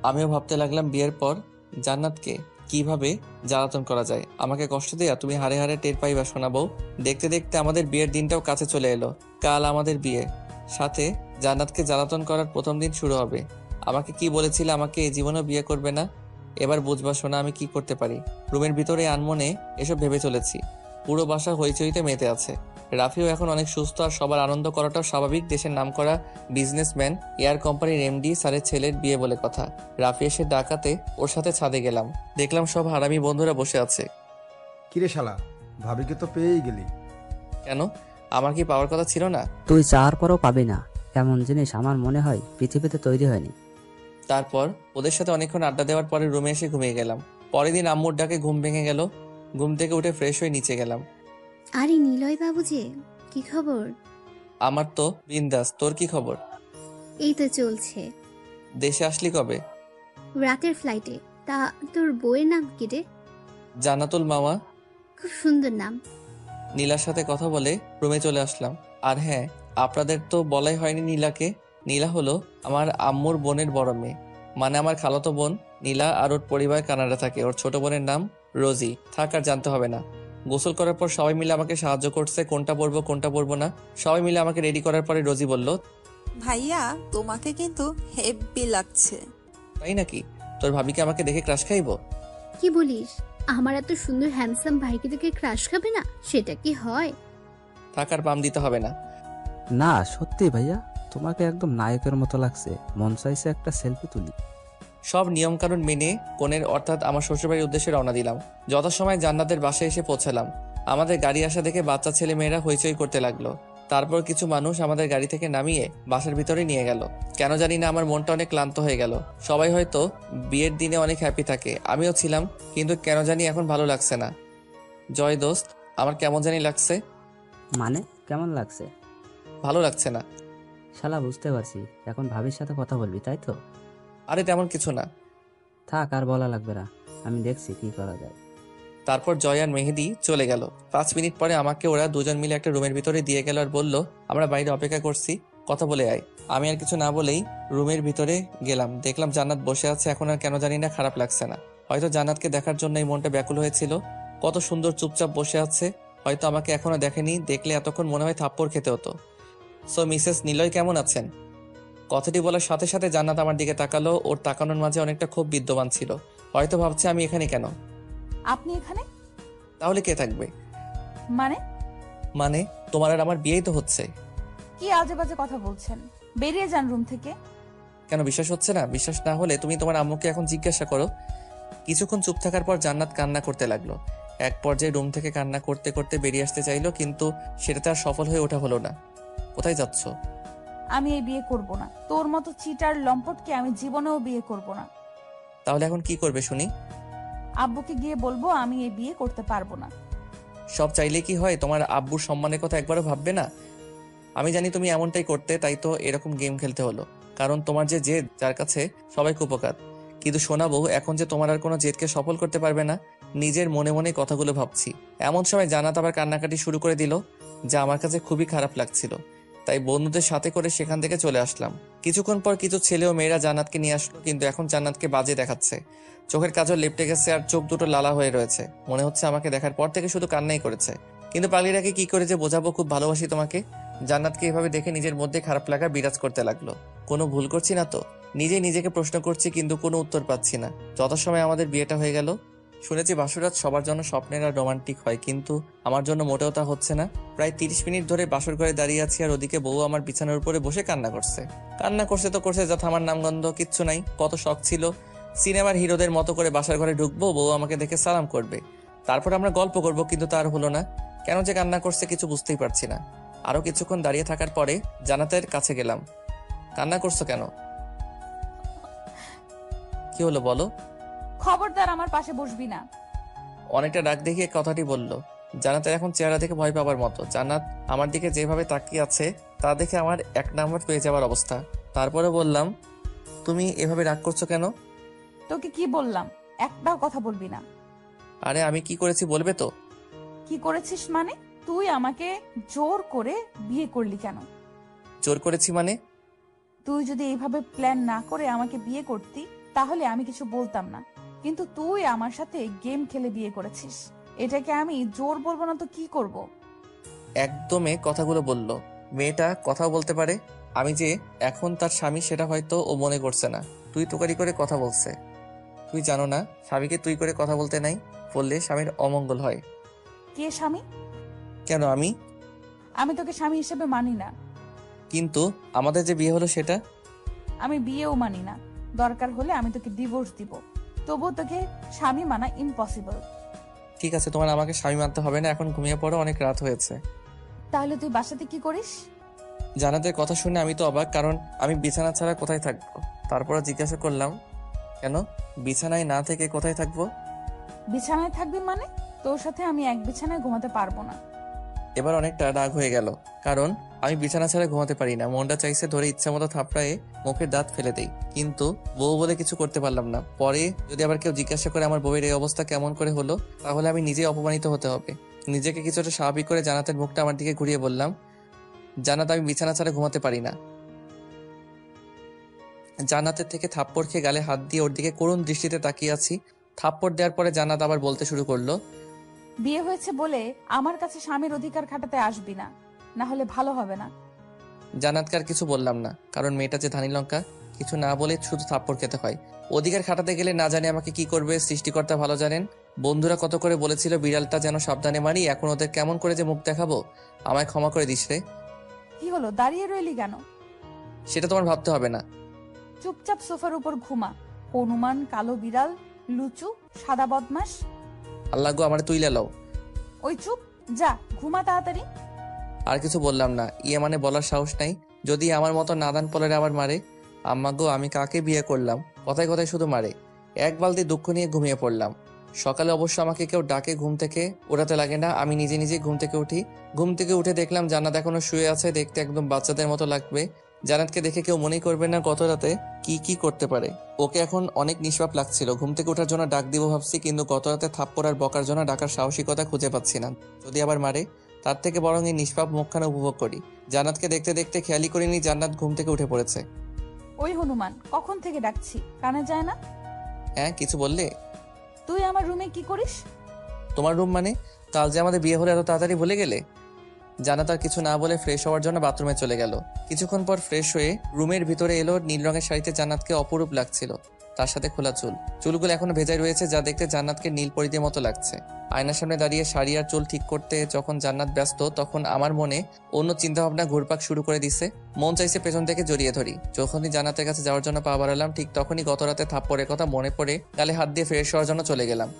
আমিও ভাবতে লাগলাম বিয়ের পর জান্নাতকে কিভাবে জ্বালাতন করা যায়। আমাকে কষ্ট দেয়া তুমি হারে হারে টের পাইবা শোনাবো। দেখতে দেখতে আমাদের বিয়ের দিনটাও কাছে চলে এলো। কাল আমাদের বিয়ে, সাথে জান্নাতকে জ্বালাতন করার প্রথম দিন শুরু হবে। আমাকে কি বলেছিলে আমাকে এই জীবনেও বিয়ে করবে না? এবার বুঝবা শোনা আমি কি করতে পারি। রুমের ভিতরে আনমনে এসব ভেবে চলেছি। পুরো বাসা হইচইতে মেতে আছে। রাফিও এখন অনেক সুস্থ আর সবার আনন্দ করাটাও স্বাভাবিক। দেশের নামকরা বিজনেসম্যান, এয়ার কোম্পানির এমডি স্যারের ছেলের বিয়ে বলে কথা। রাফি এসে ডাকাতে ওর সাথে ছাদে গেলাম, দেখলাম সব হারামি বন্ধুরা বসে আছে। কিরে শালা, ভাবিকে তো পেয়েই গেলি। কেন, আমার কি পাওয়ার কথা ছিল না? তুই চাওয়ার পরও পাবি না, এমন জিনিস আমার মনে হয় পৃথিবীতে তৈরি হয়নি। তারপর ওদের সাথে অনেকক্ষণ আড্ডা দেওয়ার পরে রুমে এসে ঘুমিয়ে গেলাম। পরের দিন আম্মুর ডাকে ঘুম ভেঙে গেল। ঘুম থেকে উঠে ফ্রেশ হয়ে নিচে গেলাম। আরে নিলয় বাবু যে, কি খবর? আমার তো বিন্দাস, তোর কি খবর? এই তো চলছে। দেশে আসলি কবে? রাতের ফ্লাইটে। তা তোর বউয়ের নাম কি রে? জান্নাতুল মামা। খুব সুন্দর নাম। নীলার সাথে কথা বলে রুমে চলে আসলাম। আর হ্যাঁ, আপনাদের তো বলাই হয়নি নীলাকে। নীলা হলো আমার আম্মুর বোনের বড় মেয়ে, মানে আমার খালাতো বোন। নীলা আর ওর পরিবার কানাডা থাকে। ওর ছোট বোনের নাম রোজি। থাক, আর জানতে হবে না। গোসল করার পর সবাই মিলে আমাকে সাহায্য করছে, কোনটা পরবো কোনটা পরবো না। সবাই মিলে আমাকে রেডি করার পরে রোজি বলল, ভাইয়া তোমাকে কিন্তু হেব্বি লাগছে। তাই নাকি? তোর ভাবিকে আমাকে দেখে ক্রাশ খাইবো? কি বলিস? আমার এত সুন্দর হ্যান্ডসাম ভাইকে দেখে ক্রাশ খাবে না? সেটা কি হয়? থাকার পাম দিতে হবে না। না সত্যি ভাইয়া, তোমাকে একদম নায়কের মতো লাগছে। মন চাইছে একটা সেলফি তুলি। সব নিয়মকানুন মেনে কনের অর্থাৎ আমার শ্বশুরবাড়ির উদ্দেশ্যে রওনা দিলাম। যথাসময় জান্নাতের বাসায় এসে পৌঁছালাম। আমাদের গাড়ি আসা দেখে বাচ্চা ছেলে মেয়েরা হইচই করতে লাগলো। তারপর কিছু মানুষ আমাদের গাড়ি থেকে নামিয়ে বাসার ভিতরে নিয়ে গেল। কেন জানি না আমার মনটা অনেক ক্লান্ত হয়ে গেল। সবাই হয়তো বিয়ের দিনে অনেক হ্যাপি থাকে, আমিও ছিলাম, কিন্তু কেন জানি এখন ভালো লাগছে না। জয় দোস্ত, আমার কেমন জানি লাগছে। মানে কেমন লাগছে? ভালো লাগছে না। শালা বুঝতে পারছি, এখন ভাবির সাথে কথা বলবি তাই তো? আরে তেমন কিছু না। থাক আর বলা লাগবে না, আমি দেখছি কি করা যায়। তারপর জয় আর মেহেদি চলে গেল। 5 মিনিট পরে আমাকে ওরা দুজন মিলে একটা রুমের ভিতরে দিয়ে গেল আর বলল, আমরা বাইরে অপেক্ষা করছি, কথা বলে আয়। আমি আর কিছু না বলেই রুমের ভিতরে গেলাম। দেখলাম জান্নাত বসে আছে। এখন আর কেন জানি না খারাপ লাগছে না। হয়তো জান্নাতকে দেখার জন্য এই মনটা ব্যাকুল হয়েছিল। কত সুন্দর চুপচাপ বসে আছে। হয়তো আমাকে এখনো দেখেনি, দেখলে এতক্ষণ মনে হয় থাপ্পড় খেতে হতো। সো মিসেস নিলয় কেমন আছেন? কথাটি বলার সাথে সাথে জান্নাত আমার দিকে তাকালো। ওর তাকানোর মাঝে অনেকটা খুব বিদ্যমান ছিল। হয়তো ভাবছে আমি এখানে কেন। আপনি এখানে? তাহলে কে থাকবে? মানে? মানে তোমার আর আমার বিয়েই তো হচ্ছে। কি আজে বাজে কথা বলছেন? বেরিয়ে যান রুম থেকে। কেন বিশ্বাস হচ্ছে না? বিশ্বাস না হলে তুমি তোমার আম্মুকে এখন জিজ্ঞাসা করো। কিছুক্ষণ চুপ থাকার পর জান্নাত কান্না করতে লাগলো। এক পর্যায়ে রুম থেকে কান্না করতে করতে বেরিয়ে আসতে চাইলো, কিন্তু সেটাতে আর সফল হয়ে ওঠা হলো না। কোথায় যাচ্ছ? আমি এই বিয়ে করব না। তোর মতো চিটার লম্পটকে আমি জীবনেও বিয়ে করব না। তাহলে এখন কি করবে শুনি? আব্বুকে গিয়ে বলবো আমি এই বিয়ে করতে পারবো না। সব চাইলে কি হয়? তোমার আব্বুর সম্মানের কথা একবারও ভাববে না? আমি জানি তুমি এমনটাই করতে, তাই তো এরকম গেম খেলতে হলো। কারণ তোমার যে জেদ, যার কাছে সবাই কুপোকাত। কিন্তু শোনাবো, এখন যে তোমার আর কোনো জেদকে সফল করতে পারবে না। নিজের মনে মনে কথাগুলো ভাবছি। এমন সময় জান্নাত আবার কান্নাকাটি শুরু করে দিল, যা আমার কাছে খুবই খারাপ লাগছিল। তাই বন্ধুদের সাথে করে সেখান থেকে চলে আসলাম। কিছুক্ষণ পর কিছু ছেলে ও মেয়েরা জান্নাতকে নিয়ে আসলো, কিন্তু এখন জান্নাতকে বাজে দেখাচ্ছে। চোখের কাজল লেপটে গেছে আর চোখ দুটো লালা হয়ে রয়েছে। মনে হচ্ছে আমাকে দেখার পর থেকে শুধু কান্নাই করেছে। কিন্তু পাগলিটাকে কি করে যে বোঝাবো খুব ভালোবাসি তোমাকে। জান্নাতকে এভাবে দেখে নিজের মধ্যে খারাপ লাগা বিরাজ করতে লাগলো। কোনো ভুল করছি না তো? নিজেই নিজেকে প্রশ্ন করছি, কিন্তু কোনো উত্তর পাচ্ছি না। যথাসময়ে আমাদের বিয়েটা হয়ে গেল। শুনেছি বাসরাত সবার জন্য স্বপ্নের আর রোমান্টিক হয়, কিন্তু আমার জন্য মোটেও তা হচ্ছে না। প্রায় 30 মিনিট ধরে বাসর ঘরে দাঁড়িয়ে আছি, আর ওদিকে বউ আমার বিছানার উপরে বসে কান্না করছে। কান্না করছে তো করছে, যা থামার নামগন্ধ কিচ্ছু নাই। কত শখ ছিল সিনেমার হিরোদের মতো করে বাসার ঘরে ঢুকবো, বউ আমাকে দেখে সালাম করবে, তারপর আমরা গল্প করব, কিন্তু তার হলো না। কেন যে কান্না করছে কিছু বুঝতেই পারছি না। আরো কিছুক্ষণ দাঁড়িয়ে থাকার পরে জান্নাতের কাছে গেলাম। কান্না করছো কেন? কি হলো বলো? খবরদার আমার পাশে বসবি না। অনেকটা রাগ দেখিয়ে কথাটি বলল। জান্নাতের এখন চেহারা দেখে ভয় পাবার মতো। জান্নাত আমার দিকে যেভাবে তাকিয়ে আছে তা দেখে আমার 1 নাম্বার পেয়ে যাওয়ার অবস্থা। তারপরে বললাম, তুমি এভাবে রাগ করছো কেন? তোকে কি বললাম? একটাও কথা বলবি না। আরে আমি কি করেছি বলবে তো? কি করেছিস মানে? তুই আমাকে জোর করে বিয়ে করলি কেন? জোর করেছি মানে? তুই যদি এইভাবে প্ল্যান না করে আমাকে বিয়ে করতি তাহলে আমি কিছু বলতাম না, কিন্তু তুই আমার সাথে গেম খেলে বিয়ে করেছিস। এটাকে আমি জোর বলবো না তো কি করব? একদমে কথাগুলো বলল। মেয়েটা কথাও বলতে পারে। আমি যে এখন তার স্বামী সেটা হয়তো ও মনে করছে না। তুই তোকারি করে কথা বলছে। তুই জানো না স্বামীকে তুই করে কথা বলতে নাই, বললে স্বামীর অমঙ্গল হয়। কে স্বামী? কেন আমি? আমি তোকে স্বামী হিসেবে মানি না। কিন্তু আমাদের যে বিয়ে হলো সেটা? আমি বিয়েও মানি না। দরকার হলে আমি তোকে ডিভোর্স দিব, তবুও তোকে স্বামী মানা ইম্পসিবল। ঠিক আছে, তোমার আমাকে স্বামী মানতে হবে না। এখন ঘুমিয়ে পড়ো, অনেক রাত হয়েছে। তাহলে তুই বাসাতে কি করিস? জান্নাতের কথা শুনে আমি তো অবাক, কারণ আমি বিছানা ছাড়া কোথায় থাকবো। তারপরে জিজ্ঞাসা করলাম, কেন বিছানায় না থেকে কোথায় থাকবো? বিছানায় থাকবি মানে? তোর সাথে আমি এক বিছানায় ঘুমাতে পারবো না। এবার অনেকটা রাগ হয়ে গেল, কারণ আমি বিছানা ছাড়া ঘুমাতে পারি না। মনটা চাইছে ধরে ইচ্ছা মতো থাপড়ায়ে মুখের দাঁত ফেলে দেই, কিন্তু বউ বলে কিছু করতে পারলাম না। পরে যদি আবার কেউ জিজ্ঞাসা করে আমার বউয়ের এই অবস্থা কেমন করে হলো, তাহলে আমি নিজেই অপমানিত হতে হবে। নিজেকে কিছুটা স্বাভাবিক করে জান্নাতের মুখটা আমার দিকে ঘুরিয়ে বললাম, জান্নাত আমি বিছানা ছাড়া ঘুমাতে পারি না। জান্নাতের থেকে থাপ্পড় খেয়ে গালে হাত দিয়ে ওর দিকে করুণ দৃষ্টিতে তাকিয়ে আছি। থাপ্পড় দেওয়ার পরে জান্নাত আবার বলতে শুরু করলো, বিয়ে হয়েছে বলে আমার কাছে স্বামীর অধিকার খাটাতে আসবি না, না হলে ভালো হবে না। জান্নাতকে আর কিছু বললাম না, কারণ মেয়েটা যে ধানি লঙ্কা, কিছু না বলে শুধু থাপ্পড় খেতে হয়। অধিকার খাটাতে গেলে না জানি আমাকে কি করবে, সৃষ্টিকর্তা ভালো জানেন। বন্ধুরা কত করে বলেছিল বিড়ালটা যেন সাবধানে মারি, এখন ওদের কেমন করে যে মুখ দেখাবো। আমায় ক্ষমা করে দিস রে। কি হলো, দাঁড়িয়ে রইলি কেন? সেটা তোমার ভাবতে হবে না। চুপচাপ সোফার উপর ঘুমা। হনুমান, কালো বিড়াল, লুচু, সাদা বদমাস। আল্লাহ গো, আমার তুই লাও। ওই চুপ, যা ঘুমা তাড়াতাড়ি। আর কিছু বললাম না, মানে বলার সাহস নাই। যদি আমার মতো নাদান পলের আবার মারে। আম্মা গো, আমি কাকে বিয়ে করলাম? কথায় কথায় শুধু মারে। এক বালতি দুঃখ নিয়ে ঘুমিয়ে পড়লাম। সকালে অবশ্য আমাকে কেউ ডাকে ঘুম থেকে ওঠাতে লাগে না, আমি নিজে নিজে ঘুম থেকে উঠি। ঘুম থেকে উঠে দেখলাম জান্নাত এখনো শুয়ে আছে, দেখতে একদম বাচ্চাদের মতো লাগবে। জান্নাতকে দেখে কেউ মনেই করবে না গত রাতে কি কি করতে পারে। ওকে এখন অনেক নিষ্পাপ লাগছিল। ঘুম থেকে ওঠার জন্য ডাক দিব ভাবছি, কিন্তু গত রাতে থাপ্পড় আর বকার জন্য ডাকার সাহসিকতা খুঁজে পাচ্ছি না। যদি আবার মারে, তার থেকে বরং এই নিষ্পাপ মুখখানা উপভোগ করি। জান্নাতকে দেখতে দেখতে খেয়ালই করিনি জান্নাত ঘুম থেকে উঠে পড়েছে। ওই হনুমান, কখন থেকে ডাকছি, কানে যায় না? হ্যাঁ, কিছু বললে? তুই আমার রুমে কি করিস? তোমার রুম মানে? কাল যে আমাদের বিয়ে হলে এত তাড়াতাড়ি ভুলে গেলে? জান্নাত আর কিছু না বলে ফ্রেশ হওয়ার জন্য বাথরুমে চলে গেল। কিছুক্ষণ পর ফ্রেশ হয়ে রুমের ভিতরে এলো। নীল রঙের শাড়িতে জান্নাতকে অপরূপ লাগছিল, তার সাথে খোলা চুলগুলো এখনো ভেজাই রয়েছে, যা দেখতে জান্নাতকে নীল পরিদের মতো লাগছে। আয়নার সামনে দাঁড়িয়ে শাড়ি আর চুল ঠিক করতে যখন জান্নাত ব্যস্ত, তখন আমার মনে অন্য চিন্তাভাবনা ঘুরপাক শুরু করে দিছে। মন চাইছে পেছন থেকে জড়িয়ে ধরি। যখনই জান্নাতের কাছে যাওয়ার জন্য পা বাড়ালাম, ঠিক তখনই গত রাতে থাপ্পড়ের কথা মনে পড়ে গালে হাত দিয়ে ফ্রেশ হওয়ার জন্য চলে গেলাম।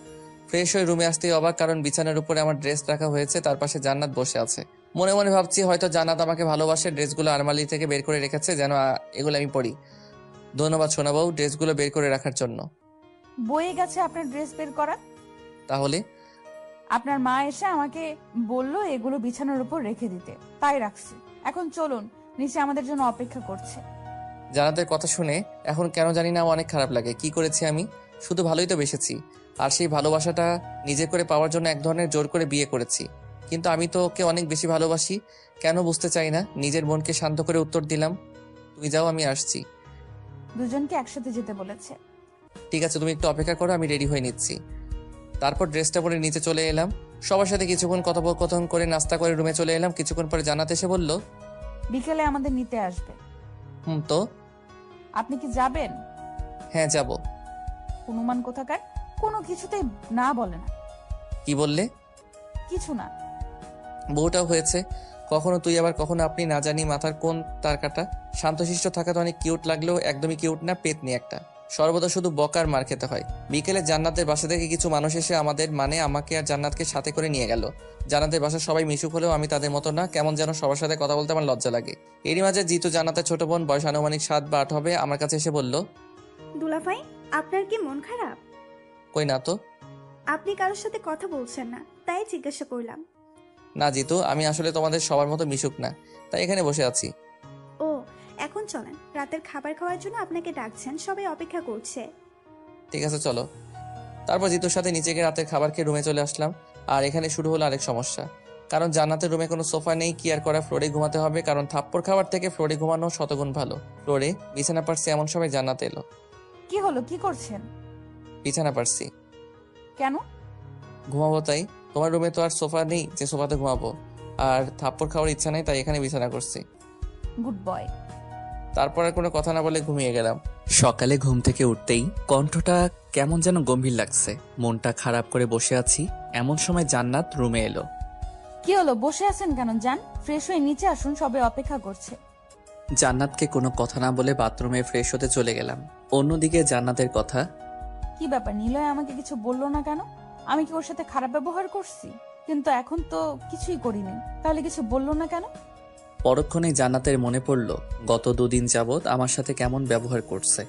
ফ্রেশ হয়ে রুমে আসতেই অবাক, কারণ বিছানার উপরে আমার ড্রেস রাখা হয়েছে, তার পাশে জান্নাত বসে আছে। মনে মনে ভাবছি হয়তো জান্নাত আমাকে ভালোবাসে, ড্রেসগুলো আলমারি থেকে বের করে রেখেছে যেন এগুলো আমি পরি। ধন্যবাদ সোনা বউ, ড্রেসগুলো বের করে রাখার জন্য। বয়ে গেছে আপনার ড্রেস বের করা? তাহলে? আপনার মা এসে আমাকে বলল এগুলো বিছানার উপর রেখে দিতে, তাই রাখছি। এখন চলুন, নিচে আমাদের জন্য অপেক্ষা করছে। জান্নাতের কথা শুনে এখন কেন জানি না অনেক খারাপ লাগে। কি করেছি আমি? শুধু ভালোই তো বেসেছি, আর সেই ভালোবাসাটা নিজে করে পাওয়ার জন্য এক ধরনের জোর করে বিয়ে করেছি। কিন্তু আমি তো ওকে অনেক বেশি ভালোবাসি, কেন বুঝতে চাই না। নিজের মনকে শান্ত করে উত্তর দিলাম, তুমি যাও, আমি আসছি। দুজনকে একসাথে যেতে বলেছে। ঠিক আছে, তুমি একটু অপেক্ষা করো, আমি রেডি হয়ে নিচ্ছি। তারপর ড্রেসটা পরে নিচে চলে এলাম। সবার সাথে কিছুক্ষণ কথোপকথন করে নাস্তা করে রুমে চলে এলাম। কিছুক্ষণ পরে জান্নাত এসে বলল, বিকেলে আমাদের নিতে আসবে। তো আপনি কি যাবেন? হ্যাঁ, যাব। হনুমান কোথাকার, কোনো কিছুতেই না বলে না। কি বললে? কিছু না। বউটাও হয়েছে, কখনো তুই আবার কখনো আপনি, না জানি মাথার কোন তার কাটা। শান্তশিষ্ট থাকা তো অনেক কিউট লাগলেও একদমই কিউট না, পেতনি একটা। সর্বদা শুধু বকার মার খেতে হয়। বিকেলে জান্নাতের বাসা থেকে কিছু মানুষ এসে আমাকে আর জান্নাতকে সাথে করে নিয়ে গেল। জান্নাতের বাসার সবাই মিশুক হলেও আমি তাদের মতো না, কেমন যেন সবার সাথে কথা বলতে আমার লজ্জা লাগে। এরই মাঝে জিতু, জান্নাতের ছোট বোন, বয়স আনুমানিক 7 বা 8 হবে, আমার কাছে এসে বলল, দুলাভাই, আপনার কি মন খারাপ? কই না তো। আপনি কারোর সাথে কথা বলছেন না, তাই জিজ্ঞাসা করলাম। না জিতু, আমি আসলে তোমাদের সবার মতো মিশুক না, তাই এখানে বসে আছি। ও, এখন চলেন, রাতের খাবার খাওয়ার জন্য আপনাকে ডাকছেন, সবাই অপেক্ষা করছে। ঠিক আছে, চলো। তারপর জিতুর সাথে নিচে গিয়ে রাতের খাবার খেয়ে রুমে চলে আসলাম। আর এখানে শুরু হলো আরেক সমস্যা, কারণ জান্নাতের রুমে কোনো সোফা নেই। কি আর করা, ফ্লোরে ঘুমাতে হবে, কারণ থাপ্পড় খাওয়ার থেকে ফ্লোরে ঘুমানো শতগুণ ভালো। ফ্লোরে বিছানা পারছি, এমন সময় জান্নাত এলো। কি হলো, কি করছেন? বিছানা পারছি। কেন? ঘুমাবো তাই। তোমার রুমে তো আর সোফা নেই যে সোফাতে ঘুমাবো, আর থাপ্পড় খাওয়ার ইচ্ছা নেই, তাই এখানে বিছানা করছি। Good boy. তারপর আর কোনো কথা না বলে ঘুমিয়ে গেলাম। সকালে ঘুম থেকে উঠতেই কণ্ঠটা কেমন যেন গম্ভীর লাগছে, মনটা খারাপ করে বসে আছি। এমন সময় জান্নাত রুমে এলো। কি হলো, বসে আছেন কেন? যান, ফ্রেশ হয়ে নিচে আসুন, সবাই অপেক্ষা করছে। জান্নাতকে কোনো কথা না বলে বাথরুমে ফ্রেশ হতে চলে গেলাম। অন্যদিকে জান্নাতের কথা, কি ব্যাপার, নিলয় আমাকে কিছু বললো না কেন? আমি কি ওর সাথে খারাপ ব্যবহার করছি? কিন্তু এখন তো কিছুই করিনি, তাহলে কিছু বললো না কেন? পরক্ষণে জান্নাতের মনে পড়ল গত 2 দিন যাবৎ আমার সাথে কেমন ব্যবহার করছে।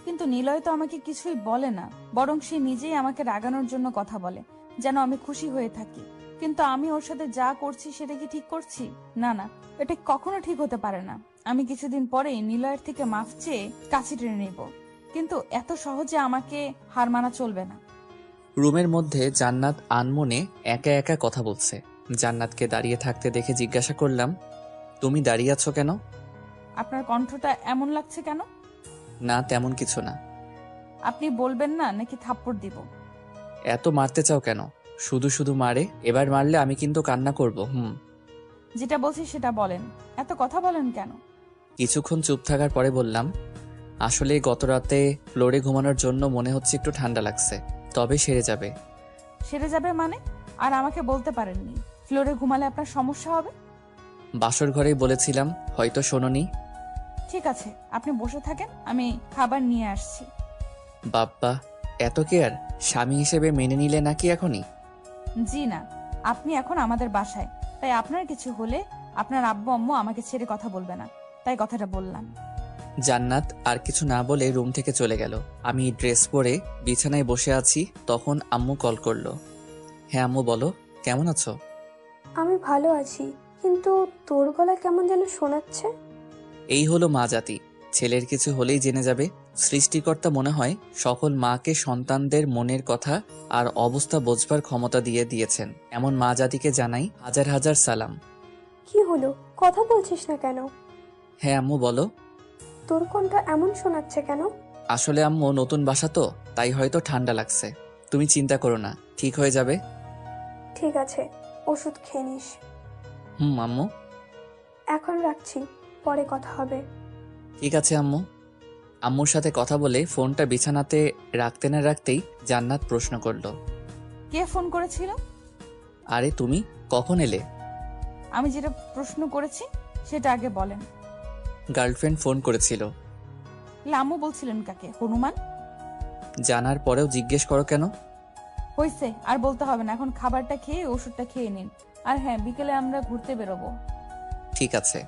কিন্তু নিলয় তো আমাকে কিছুই বলে না, বরং সে নিজেই আমাকে রাগানোর জন্য কথা বলে, যেন আমি খুশি হয়ে থাকি। কিন্তু আমি ওর সাথে যা করছি সেটা কি ঠিক করছি? না না, এটা কখনো ঠিক হতে পারে না। আমি কিছুদিন পরেই নিলয়ের থেকে মাফ চেয়ে কাছে টেনে নিব, কিন্তু এত সহজে আমাকে হার মানা চলবে না। রুমের মধ্যে জান্নাত আনমনে একা একা কথা বলছে। জান্নাতকে দাঁড়িয়ে থাকতে দেখে জিজ্ঞাসা করলাম, তুমি দাঁড়িয়ে আছো কেন? আপনার কণ্ঠটা এমন লাগছে কেন? না, তেমন কিছু না। আপনি বলবেন না নাকি থাপ্পড় দিব? এত মারতে চাও কেন? শুধু শুধু মারে, এবার মারলে আমি কিন্তু কান্না করব। যেটা বলছি সেটা বলেন, এত কথা বলেন কেন? কিছুক্ষণ চুপ থাকার পরে বললাম, আসলে গত রাতে ফ্লোরে ঘুমানোর জন্য মনে হচ্ছে একটু ঠান্ডা লাগছে, তবে সেরে যাবে। সেরে যাবে মানে? আর আমাকে বলতে পারেননি ফ্লোরে ঘুমালে আপনার সমস্যা হবে? বাসর ঘরেই বলেছিলাম, হয়তো শোনোনি। ঠিক আছে, আপনি বসে থাকেন, আমি খাবার নিয়ে আসছি। বাপ্পা, এত কেয়ার স্বামী হিসেবে মেনে নিলে নাকি এখনই? জি না, আপনি এখন আমাদের বাসায়, তাই আপনার কিছু হলে আপনার আব্বু আম্মু আমাকে ছেড়ে কথা বলবে না, তাই কথাটা বললাম। জান্নাত আর কিছু না বলে রুম থেকে চলে গেল। আমি ড্রেস পরে বিছানায় বসে আছি, তখন আম্মু কল করলো। হ্যাঁ আম্মু, বলো, কেমন আছো? আমি ভালো আছি, কিন্তু তোর গলা কেমন যেন শোনাচ্ছে। এই হলো মা জাতি, ছেলের কিছু হলেই জেনে যাবে। সৃষ্টিকর্তা মনে হয় সকল মাকে সন্তানদের মনের কথা আর অবস্থা বোঝবার ক্ষমতা দিয়ে দিয়েছেন। এমন মা জাতিকে জানাই হাজার হাজার সালাম। কি হলো, কথা বলছিস না কেন? হ্যাঁ আম্মু, বলো। তোর কোনটা এমন শোনাচ্ছে কেন? আসলে আম্মু, নতুন বাসা তো, তাই হয়তো ঠান্ডা লাগছে। তুমি চিন্তা করো না, ঠিক হয়ে যাবে। ঠিক আছে, ওষুধ খেয়ে নিস। আম্মু। এখন রাখছি, পরে কথা হবে। ঠিক আছে আম্মু। আম্মুর সাথে কথা বলে ফোনটা বিছানাতে রাখতে না রাখতেই জান্নাত প্রশ্ন করলো, কে ফোন করেছিল? আরে তুমি কখন এলে? আমি যেটা প্রশ্ন করেছি সেটা আগে বলেন। গার্লফ্রেন্ড ফোন করেছিল। লামু বলছিলেন কাকে? হনুমান? জানার পরেও জিজ্ঞেস করো কেন? হইছে, আর বলতে হবে না, এখন খাবারটা খেয়ে ওষুধটা খেয়ে নিন। আর হ্যাঁ, বিকেলে আমরা ঘুরতে বেরোবো। ঠিক আছে।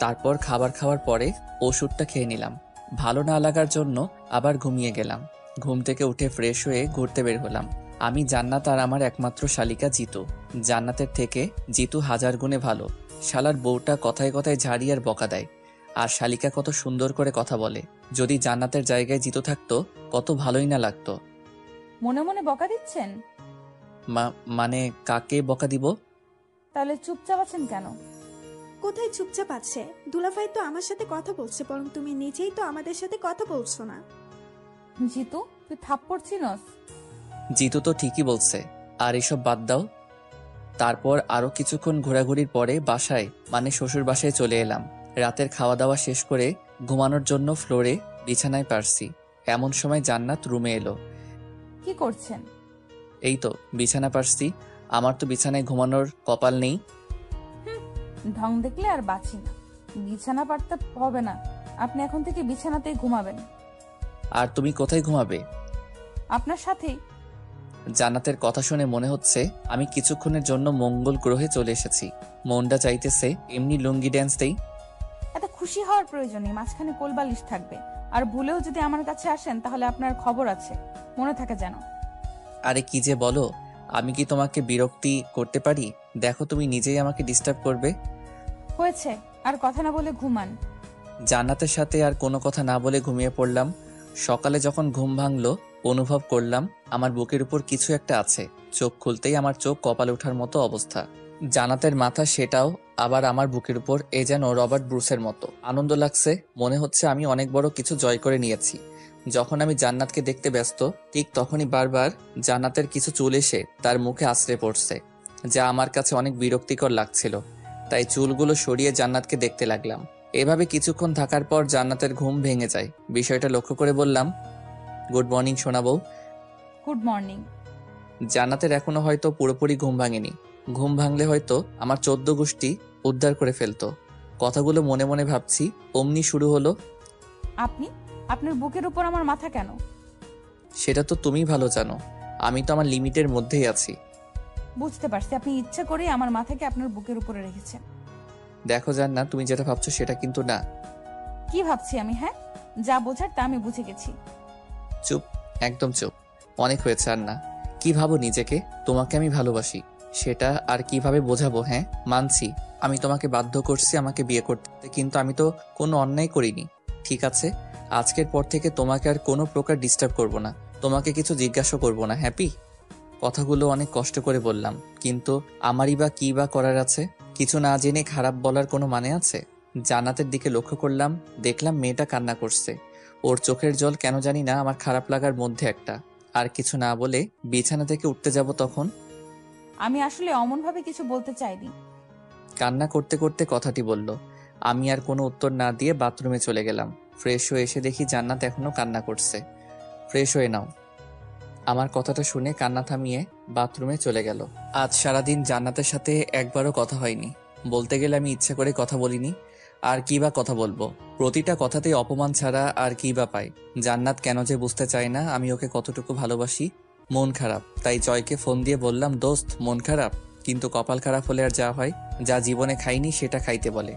তারপর খাবার খাওয়ার পরে ওষুধটা খেয়ে নিলাম। ভালো না লাগার জন্য আবার ঘুমিয়ে গেলাম। ঘুম থেকে উঠে ফ্রেশ হয়ে ঘুরতে বের হলাম। আমি, জান্নাত আর আমার একমাত্র শালিকা জিতু। জান্নাতের থেকে জিতু হাজার গুণে ভালো। শালার বউটা কথায় কথায় ঝাড়ি আর বকা দেয়, আর শালিকা কত সুন্দর করে কথা বলে। যদি জান্নাতের জায়গায় জিতু থাকতো কত ভালোই না লাগতো। মনে মনে বকা দিচ্ছেন? মানে কাকে বকা দিব? তাহলে চুপচাপ আছেন কেন? কোথায় চুপচাপ আছে? দুলাভাই তো আমার সাথে কথা বলছে, বরং তুমি নিজেই তো আমাদের সাথে কথা বলছো না। জিতু, তুই থাপ্পড় চিনস? জিতু তো ঠিকই বলছে, আর এসব বাদ দাও। তারপর আরো কিছুক্ষণ ঘোরাঘুরির পরে বাসায়, মানে শ্বশুর বাসায় চলে এলাম। রাতের খাওয়া দাওয়া শেষ করে ঘুমানোর জন্য ফ্লোরে বিছানায় পারছি। এমন সময় জান্নাত রুমে এলো। কি করছেন? এই তো বিছানা পারছি, আমার তো বিছানায় ঘুমানোর কপাল নেই। ঢং দেখলে আর বাঁচি না। বিছানা পারতে হবে না, আপনি এখন থেকে বিছানাতেই ঘুমাবেন। আর তুমি কোথায় ঘুমাবে? আপনার সাথেই। জান্নাতের কথা শুনে মনে হচ্ছে আমি কিছুক্ষণের জন্য মঙ্গল গ্রহে চলে এসেছি। মনটা চাইতেছে এমনি লুঙ্গি ড্যান্স দেই। এত খুশি হওয়ার প্রয়োজন নেই, মাঝখানে কোলবালিশ থাকবে। আর ভুলেও যদি আমার কাছে আসেন তাহলে আপনার খবর আছে, মনে থাকে যেন। আরে কি যে বলো, আমি কি তোমাকে বিরক্তি করতে পারি? দেখো, তুমি নিজেই আমাকে ডিস্টার্ব করবে। হয়েছে, আর কথা না বলে ঘুমান। জান্নাতের সাথে আর কোনো কথা না বলে ঘুমিয়ে পড়লাম। সকালে যখন ঘুম ভাঙলো অনুভব করলাম আমার বুকের উপর কিছু একটা আছে। চোখ খুলতেই আমার চোখ কপালে ওঠার মতো অবস্থা। জান্নাতের মাথা, সেটাও আবার আমার বুকের উপর। এ যেন রবার্ট ব্রুসের মতো। আনন্দ লাগছে, মনে হচ্ছে আমি অনেক বড় কিছু জয় করে নিয়েছি। যখন আমি জান্নাতকে দেখতে ব্যস্ত, ঠিক তখনই বারবার জান্নাতের কিছু চুল এসে তার মুখে আছড়ে পড়ছে, যা আমার কাছে অনেক বিরক্তিকর লাগছিল। তাই চুলগুলো সরিয়ে জান্নাতকে দেখতে লাগলাম। এভাবে কিছুক্ষণ থাকার পর জান্নাতের ঘুম ভেঙে যায়। বিষয়টা লক্ষ্য করে বললাম, গুড মর্নিং সোনা বউ। Good morning. জান্নাতের এখনো হয়তো পুরোপুরি ঘুম ভাঙেনি। ঘুম ভাঙলে হয়তো আমার 14 গোষ্ঠী উদ্ধার করে ফেলতো। কথাগুলো মনে মনে ভাবছি, অমনি শুরু হলো, আপনার বুকের উপর আমার মাথা কেন? সেটা তো তুমি ভালো জানো, আমি তো আমার লিমিটের মধ্যেই আছি। বুঝতে পারছি, আপনি ইচ্ছা করেই আমার মাথাকে আপনার বুকের উপরে রেখেছেন। দেখো জান্নাত, তুমি যেটা ভাবছো সেটা কিন্তু না। কি ভাবছি আমি? হ্যাঁ, যা বোঝার তা আমি বুঝে গেছি। চুপ, একদম চুপ। অনেক হয়েছে আর না। কি ভাবো নিজেকে? তোমাকে আমি ভালোবাসি, সেটা আর কিভাবে বোঝাবো? হ্যাঁ, মানছি আমি তোমাকে বাধ্য করছি আমাকে বিয়ে করতে, কিন্তু আমি তো কোনো অন্যায় করিনি। ঠিক আছে, আজকের পর থেকে তোমাকে আর কোনো প্রকার ডিস্টার্ব করব না, তোমাকে কিছু জিজ্ঞাসা করব না। হ্যাপি? কথাগুলো অনেক কষ্ট করে বললাম, কিন্তু আমারই বা কি বা করার আছে? কিছু না জেনে খারাপ বলার কোনো মানে আছে? জান্নাতের দিকে লক্ষ্য করলাম, দেখলাম মেয়েটা কান্না করছে। ওর চোখের জল কেন জানি না আমার খারাপ লাগার মধ্যে একটা। আর কিছু না বলে বিছানা থেকে উঠতে যাব তখন আমি আসলে অমন ভাবে কিছু বলতে চাইনি। কান্না করতে করতে কথাটি বলল। আমি আর কোনো উত্তর না দিয়ে বাথরুমে চলে গেলাম। ফ্রেশ হয়ে এসে দেখি জান্নাত এখনো কান্না করছে। ফ্রেশ হয়ে নাও। আমার কথাটা শুনে কান্না থামিয়ে বাথরুমে চলে গেল। আজ সারাদিন জান্নাতের সাথে একবারও কথা হয়নি। বলতে গেলে আমি ইচ্ছা করে কথা বলিনি। আর কি বা কথা বলবো, প্রতিটা কথাতেই অপমান ছাড়া আর কি বা পাই। জান্নাত কেন যে বুঝতে চায় না আমি ওকে কতটুকু ভালোবাসি। মন খারাপ, তাই জয়কে ফোন দিয়ে বললাম, দোস্ত মন খারাপ, কিন্তু কপাল খারাপ হলে আর যা হয়, যা জীবনে খাইনি সেটা খাইতে বলে।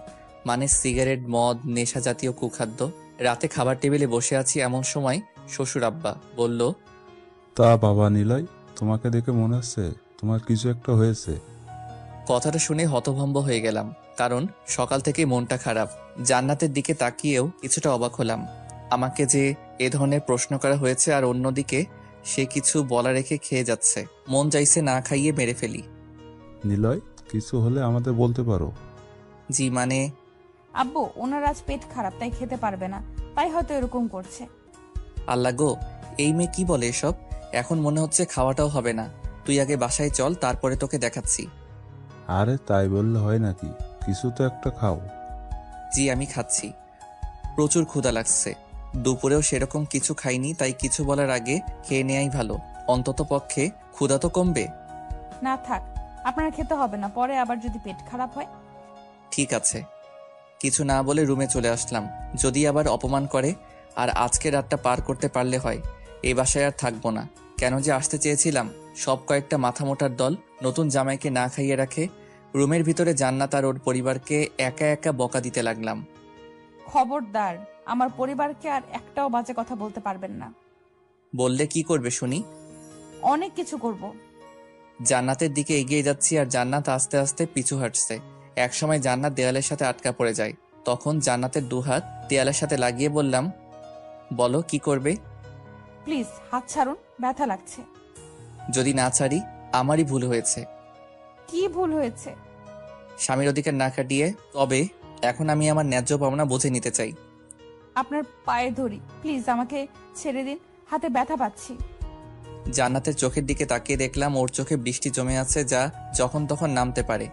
মানে সিগারেট, মদ, নেশা জাতীয় কুখাদ্য। রাতে খাবার টেবিলে বসে আছি, এমন সময় শ্বশুর আব্বা বলল, তা বাবা নিলয়, তোমাকে দেখে মনে হচ্ছে তোমার কিছু একটা হয়েছে। কথাটা শুনে হতভম্ব হয়ে গেলাম, কারণ সকাল থেকেই মনটা খারাপ। জান্নাতের দিকে তাকিয়েও কিছুটা অবাক হলাম। আমাকে যে এ ধরনের প্রশ্ন করা হয়েছে, আর অন্যদিকে সে কিছু বলা রেখে খেয়ে যাচ্ছে। মন চাইছে না খাইয়ে মেরে ফেলি। নিলয়, কিছু হলে আমাদের বলতে পারো। জি মানে? আব্বু, ওনার আজ পেট খারাপ, তাই খেতে পারবে না, তাই হয়তো এরকম করছে। আল্লাহ গো, এই মেয়ে কি বলে এসব? এখন মনে হচ্ছে খাওয়াটাও হবে না। তুই আগে বাসায় চল, তারপরে তোকে দেখাচ্ছি। আরে তাই বললে হয় নাকি, কিছু তো একটা খাও। জি আমি খাচ্ছি, প্রচুর ক্ষুধা লাগছে। দুপুরেও সেরকম কিছু খাইনি, তাই কিছু বলার আগে খেয়ে নেয়াই ভালো। অন্তত পক্ষে ক্ষুধা তো কমবে। না থাক, আপনার খেতে হবে না, পরে আবার যদি পেট খারাপ হয়। ঠিক আছে। কিছু না বলে রুমে চলে আসলাম। যদি আবার অপমান করে, আর আজকে রাতটা পার করতে পারলে হয়। এই বাসায় আর থাকবো না। কেন যে আসতে চেয়েছিলাম। সব কয়েকটা মাথা মোটার দল নতুন জামাইকে না খাইয়ে রাখে। রুমের ভিতরে জান্নাত আর ওর পরিবারকে একা একা বকা দিতে লাগলাম। খবরদার, আমার পরিবারকে আর একটাও বাজে কথা বলতে পারবেন না। বললে কি করবে শুনি? অনেক কিছু করব। জান্নাতের দিকে এগিয়ে যাচ্ছি, আর জান্নাত আস্তে আস্তে পিছু হাঁটছে। একসময় জান্নাত দেয়ালের সাথে আটকা পড়ে যায়। তখন জান্নাতের দুহাত দেয়ালের সাথে লাগিয়ে বললাম, বলো কি করবে? প্লিজ হাত ছাড়ুন, ব্যথা লাগছে। যদি না ছাড়ি? আমারই ভুল হয়েছে। কি ভুল হয়েছে? স্বামীর অধিকার না কাটিয়ে। তবে এখন আমি আমার ন্যায্য পাওনা বুঝে নিতে চাই। আপনার পায়ে ধরি, প্লিজ আমাকে ছেড়ে দিন, হাতে ব্যথা পাচ্ছি। জান্নাতের চোখের দিকে তাকিয়ে দেখলাম ওর চোখে বৃষ্টি জমে আছে, যা যখন তখন নামতে পারে।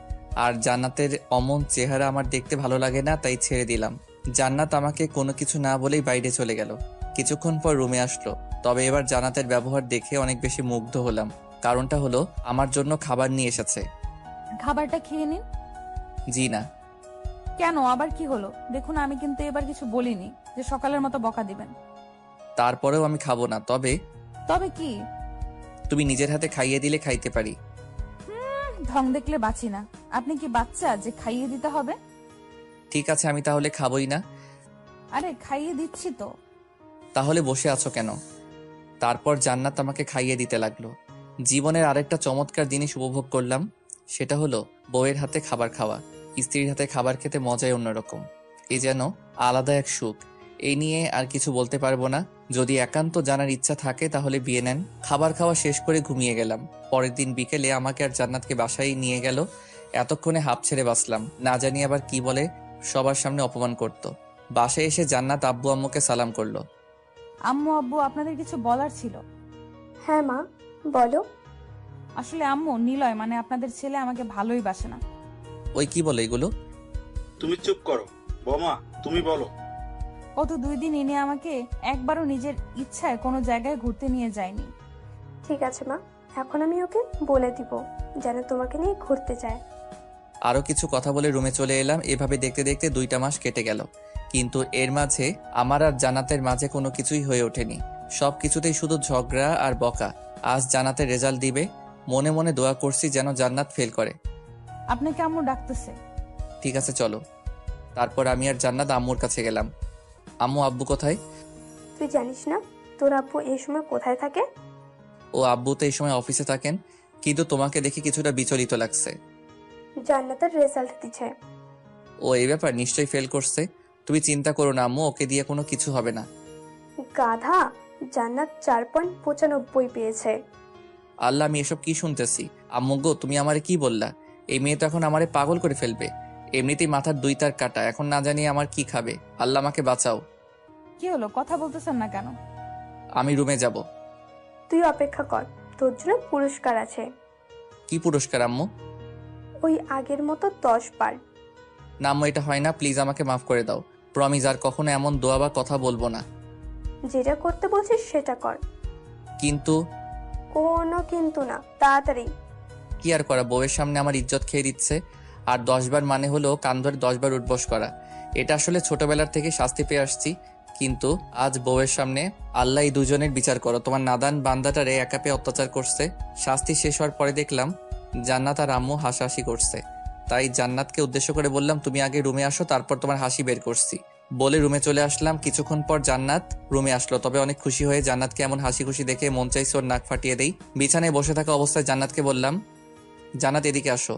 আর জান্নাতের অমন চেহারা আমার দেখতে ভালো লাগে না, তাই ছেড়ে দিলাম। জান্নাত আমাকে কোনো কিছু না বলেই বাইরে চলে গেল। কিছুক্ষণ পর রুমে আসলো। তবে এবার জান্নাতের ব্যবহার দেখে অনেক বেশি মুগ্ধ হলাম। কারণটা হলো আমার জন্য খাবার নিয়ে এসেছে। খাবারটা খেয়ে নিন। জি না। কেন, আবার কি হলো? দেখুন, আমি কিন্তু এবার কিছু বলিনি যে সকালের মতো বকা দিবেন। তারপরেও আমি খাবো না। তবে তবে কি? তুমি নিজের হাতে খাইয়ে দিলে খাইতে পারি। ঢং দেখলে বাঁচি না। আপনি কি বাচ্চা যে খাইয়ে দিতে হবে? ঠিক আছে, আমি তাহলে খাবোই না। আরে খাইয়ে দিচ্ছি তো। তাহলে বসে আছো কেন? তারপর জান্নাত আমাকে খাইয়ে দিতে লাগলো। জীবনের আরেকটা চমৎকার জিনিস উপভোগ করলাম। সেটা হলো বউয়ের হাতে খাবার খাওয়া। স্ত্রীর হাতে খাবার খেতে মজাই অন্যরকম। এ যেন আলাদা এক সুখ। এই নিয়ে আর কিছু বলতে পারবো না। যদি একান্ত জানার ইচ্ছা থাকে তাহলে বিয়ে নেন। খাবার খাওয়া শেষ করে ঘুমিয়ে গেলাম। পরের দিন বিকেলে আমাকে আর জান্নাতকে বাসায় নিয়ে গেল। এতক্ষণে হাঁপ ছেড়ে বাঁচলাম। না জানি আবার কি বলে সবার সামনে অপমান করত। বাসায় এসে জান্নাত আব্বু আম্মুকে সালাম করলো। আম্মু, আব্বু, আপনাদের কিছু বলার ছিল। হ্যাঁ মা, বলো। আসলে আম্মু, নিলয় মানে আপনাদের ছেলে আমাকে ভালোই বাসে না। ওই কি বলে এগুলো? তুমি চুপ করো বৌমা, তুমি বলো। গত 2 দিন এনে আমাকে একবারও নিজের ইচ্ছায় কোনো জায়গায় ঘুরতে নিয়ে যায়নি। ঠিক আছে মা, এখন আমি ওকে বলে দিব যেন তোমাকে নিয়ে ঘুরতে যায়। আরো কিছু কথা বলে রুমে চলে এলাম। এভাবে দেখতে দেখতে 2টা মাস কেটে গেল। কিন্তু এর মাঝে আমার আর জান্নাতের মাঝে কোনো কিছুই হয়ে ওঠেনি। সব কিছুতেই শুধু ঝগড়া আর বকা। আজ জান্নাতের রেজাল্ট দিবে। মনে মনে দোয়া করছি যেন জান্নাত ফেল করে। আপনাকে আম্মু ডাকতেছে। ঠিক আছে চলো। তারপর আমি আর জান্নাত আম্মুর কাছে গেলাম। আম্মু, আব্বু কোথায়? তুই জানিস না তোর আব্বু এই সময় কোথায় থাকে? ও আব্বু তো এই সময় অফিসে থাকেন, কিন্তু তোমাকে দেখে কিছুটা বিচলিত লাগছে। জান্নাতের রেজাল্ট দিচ্ছে। ও এই ব্যাপার, নিশ্চয়ই ফেল করছে। তুমি চিন্তা করো না আম্মু, ওকে দিয়ে কোনো কিছু হবে না। গাধা, জান্নাত 4.95 পেয়েছে। আল্লাহ, আমি এসব কি শুনতেছি? আম্মু গো, তুমি আমারে কি বললা? এই মেয়ে তো এখন আমারে পাগল করে ফেলবে। এমনিতেই মাথার 2 তার কাটা, এখন না জানি আমার কি খাবে। আল্লাহ আমাকে বাঁচাও। কি হলো, কথা বলতেছেন না কেন? আমি রুমে যাব। তুই অপেক্ষা কর, তোর জন্য পুরস্কার আছে। কি পুরস্কার আম্মু? ওই আগের মতো 10 বার। না আম্মু, এটা হয় না, প্লিজ আমাকে মাফ করে দাও। প্রমিস আর কখনো এমন দোয়া বা কথা বলবো না। যেটা করতে বলছিস সেটা কর। কিন্তু কোনো কিন্তু না, তাড়াতাড়ি। কি আর করা, বউয়ের সামনে আমার ইজ্জত খেয়ে দিচ্ছে। আর 10 বার মানে হলো কান ধরে 10 বার উঠবস করা। এটা আসলে ছোটবেলার থেকে শাস্তি পেয়ে আসছি, কিন্তু আজ বউয়ের সামনে আল্লাহ এই দুজনের বিচার করো। তোমার নাদান বান্দাটারে একা পেয়ে অত্যাচার করছে। শাস্তি শেষ হওয়ার পরে দেখলাম জান্নাত আর আম্মু হাসাহাসি করছে। তাই জান্নাতকে উদ্দেশ্য করে বললাম, তুমি আগে রুমে আসো, তারপর তোমার হাসি বের করছি। বলে রুমে চলে আসলাম। কিছুক্ষণ পর জান্নাত রুমে আসলো, তবে অনেক খুশি হয়ে। জান্নাতকে এমন হাসি খুশি দেখে মন চাইছে ওর নাক ফাটিয়ে দেই। বিছানায় বসে থাকা অবস্থায় জান্নাতকে বললাম, জান্নাত এদিকে আসো।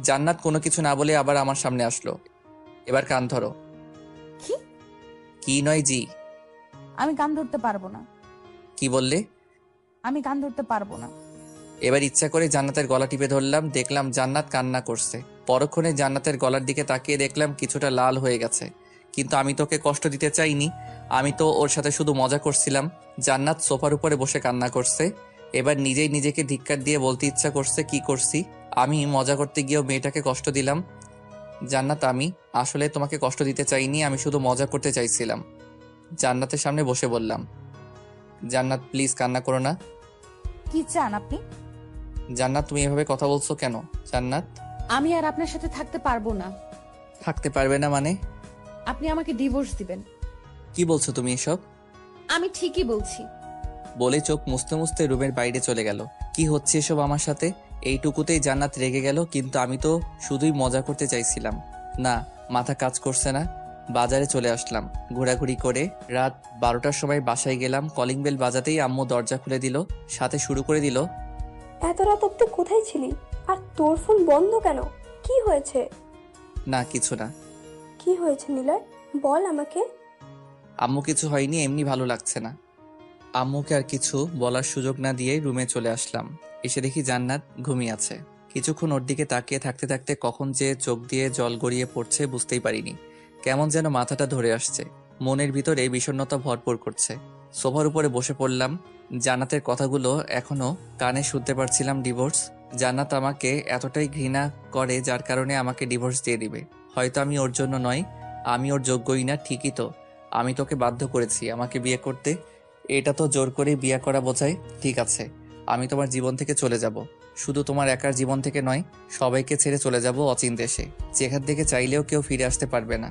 জান্নাত কোনো কিছু না বলে আবার আমার সামনে আসলো। এবার কান ধরো। কি? কি নয় জি। আমি কান ধরতে পারবো না। কি বললে? আমি কান ধরতে পারবো না। এবার ইচ্ছা করে জান্নাতের গলা টিপে ধরলাম। দেখলাম জান্নাত কান্না করছে। পরক্ষণে জান্নাতের গলার দিকে তাকিয়ে দেখলাম কিছুটা লাল হয়ে গেছে। কিন্তু আমি তোকে কষ্ট দিতে চাইনি, আমি তো ওর সাথে শুধু মজা করছিলাম। জান্নাত সোফার উপরে বসে কান্না করছে। এবার নিজেই নিজেকে ধিক্কার দিয়ে বলতে ইচ্ছা করছে, কি করছি আমি? মজা করতে গিয়েও মেয়েটাকে কষ্ট দিলাম। জান্নাত, আমি আসলে তোমাকে কষ্ট দিতে চাইনি, আমি শুধু মজা করতে চাইছিলাম। জান্নাতের সামনে বসে বললাম। জান্নাত প্লিজ কান্না করো না। কি চান আপনি? জান্নাত, তুমি এভাবে কথা বলছো কেন? জান্নাত, আমি আর আপনার সাথে থাকতে পারবো না। থাকতে পারবে না মানে? আপনি আমাকে ডিভোর্স দিবেন। কি বলছো তুমি এসব? আমি ঠিকই বলছি। বলে চোখ মুছতে মুছতে রুমের বাইরে চলে গেল। কি হচ্ছে এসব আমার সাথে? এইটুকুতেই জান্নাত রেগে গেল, কিন্তু আমি তো শুধুই মজা করতে চাইছিলাম। না, মাথা কাজ করছে না। বাজারে চলে আসলাম ঘোরাঘুরি করে। রাত 12টার সময় বাসায় গেলাম। কলিং বেল বাজাতেই আম্মু দরজা খুলে দিল, সাথে শুরু করে দিল, এত রাত অব্দি কোথায় ছিলি? আর তোর ফোন বন্ধ কেন? কি হয়েছে? না কিছু না। কি হয়েছে নিলয়, বল আমাকে। আম্মু কিছু হয়নি, এমনি ভালো লাগছে না। আম্মুকে আর কিছু বলার সুযোগ না দিয়ে রুমে চলে আসলাম। এসে দেখি জান্নাত ঘুমিয়ে আছে। কিছুক্ষণ ওর দিকে তাকিয়ে থাকতে থাকতে কখন যে চোখ দিয়ে জল গড়িয়ে পড়ছে বুঝতেই পারিনি। কেমন যেন মাথাটা ধরে আসছে, মনের ভিতরে বিষণ্ণতা ভরপুর করছে। সোফার উপরে বসে পড়লাম। জান্নাতের কথাগুলো এখনো কানে শুনতে পারছিলাম। ডিভোর্স। জান্নাত আমাকে এতটাই ঘৃণা করে যার কারণে আমাকে ডিভোর্স দিয়ে দিবে। হয়তো আমি ওর জন্য নয়, আমি ওর যোগ্যই না, ঠিকই তো। আমি তোকে বাধ্য করেছি আমাকে বিয়ে করতে। এটা তো জোর করে বিয়ে করা বোঝায়। ঠিক আছে, আমি তোমার জীবন থেকে চলে যাব। শুধু তোমার একার জীবন থেকে নয়, সবাইকে ছেড়ে চলে যাব অচিন দেশে, যেখান থেকে চাইলেও কেউ ফিরে আসতে পারবে না।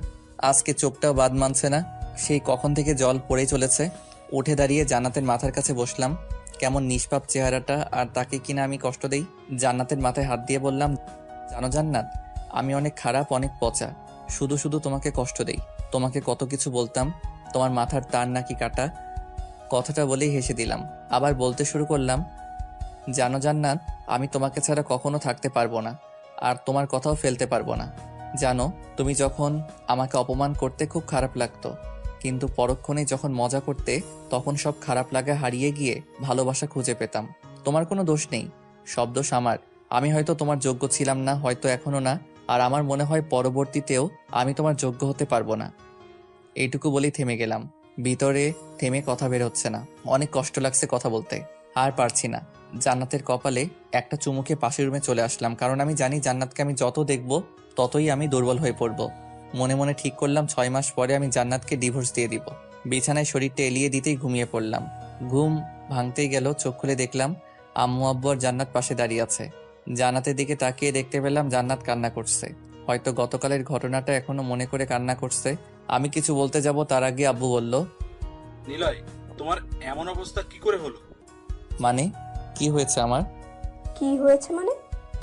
আজকে চোখটাও বাদ মানছে না, সেই কখন থেকে জল পড়েই চলেছে। উঠে দাঁড়িয়ে জান্নাতের মাথার কাছে বসলাম। কেমন নিষ্পাপ চেহারাটা, আর তাকে কিনা আমি কষ্ট দেই। জান্নাতের মাথায় হাত দিয়ে বললাম, জানো জান্নাত, আমি অনেক খারাপ, অনেক পচা। শুধু শুধু তোমাকে কষ্ট দেই। তোমাকে কত কিছু বলতাম, তোমার মাথার তার নাকি কাটা। কথাটা বলেই হেসে দিলাম। আবার বলতে শুরু করলাম, জানো জান্নাত, আমি তোমাকে ছাড়া কখনো থাকতে পারবো না, আর তোমার কথাও ফেলতে পারবো না। জানো, তুমি যখন আমাকে অপমান করতে খুব খারাপ লাগতো, কিন্তু পরক্ষণে যখন মজা করতে তখন সব খারাপ লাগা হারিয়ে গিয়ে ভালোবাসা খুঁজে পেতাম। তোমার কোনো দোষ নেই, সব দোষ আমার। আমি হয়তো তোমার যোগ্য ছিলাম না, হয়তো এখনো না, আর আমার মনে হয় পরবর্তীতেও আমি তোমার যোগ্য হতে পারবো না। এইটুকু বলেই থেমে গেলাম। ভিতরে থেমে কথা বের হচ্ছে না। অনেক কষ্ট লাগছে কথা বলতে, আর পারছি না। জান্নাতের কপালে একটা চুমুকে পাশের রুমে চলে আসলাম, কারণ আমি জানি জান্নাতকে আমি যত দেখব ততই আমি দুর্বল হয়ে পড়ব। মনে মনে ঠিক করলাম 6 মাস পরে আমি জান্নাতকে ডিভোর্স দিয়ে দিব। বিছানায় শরীরটা এলিয়ে দিতেই ঘুমিয়ে পড়লাম। ঘুম ভাঙতেই গেল, চোখ খুলে দেখলাম আম্মু আব্বু আর জান্নাত পাশে দাঁড়িয়ে আছে। জান্নাতের দিকে তাকিয়ে দেখতে পেলাম জান্নাত কান্না করছে। হয়তো গতকালের ঘটনাটা এখনো মনে করে কান্না করছে। আমি কিছু বলতে যাব তার আগে আব্বু বলল, নিলয়, তোমার এমন অবস্থা কি করে হলো? মানে কি হয়েছে আমার? কি হয়েছে মানে?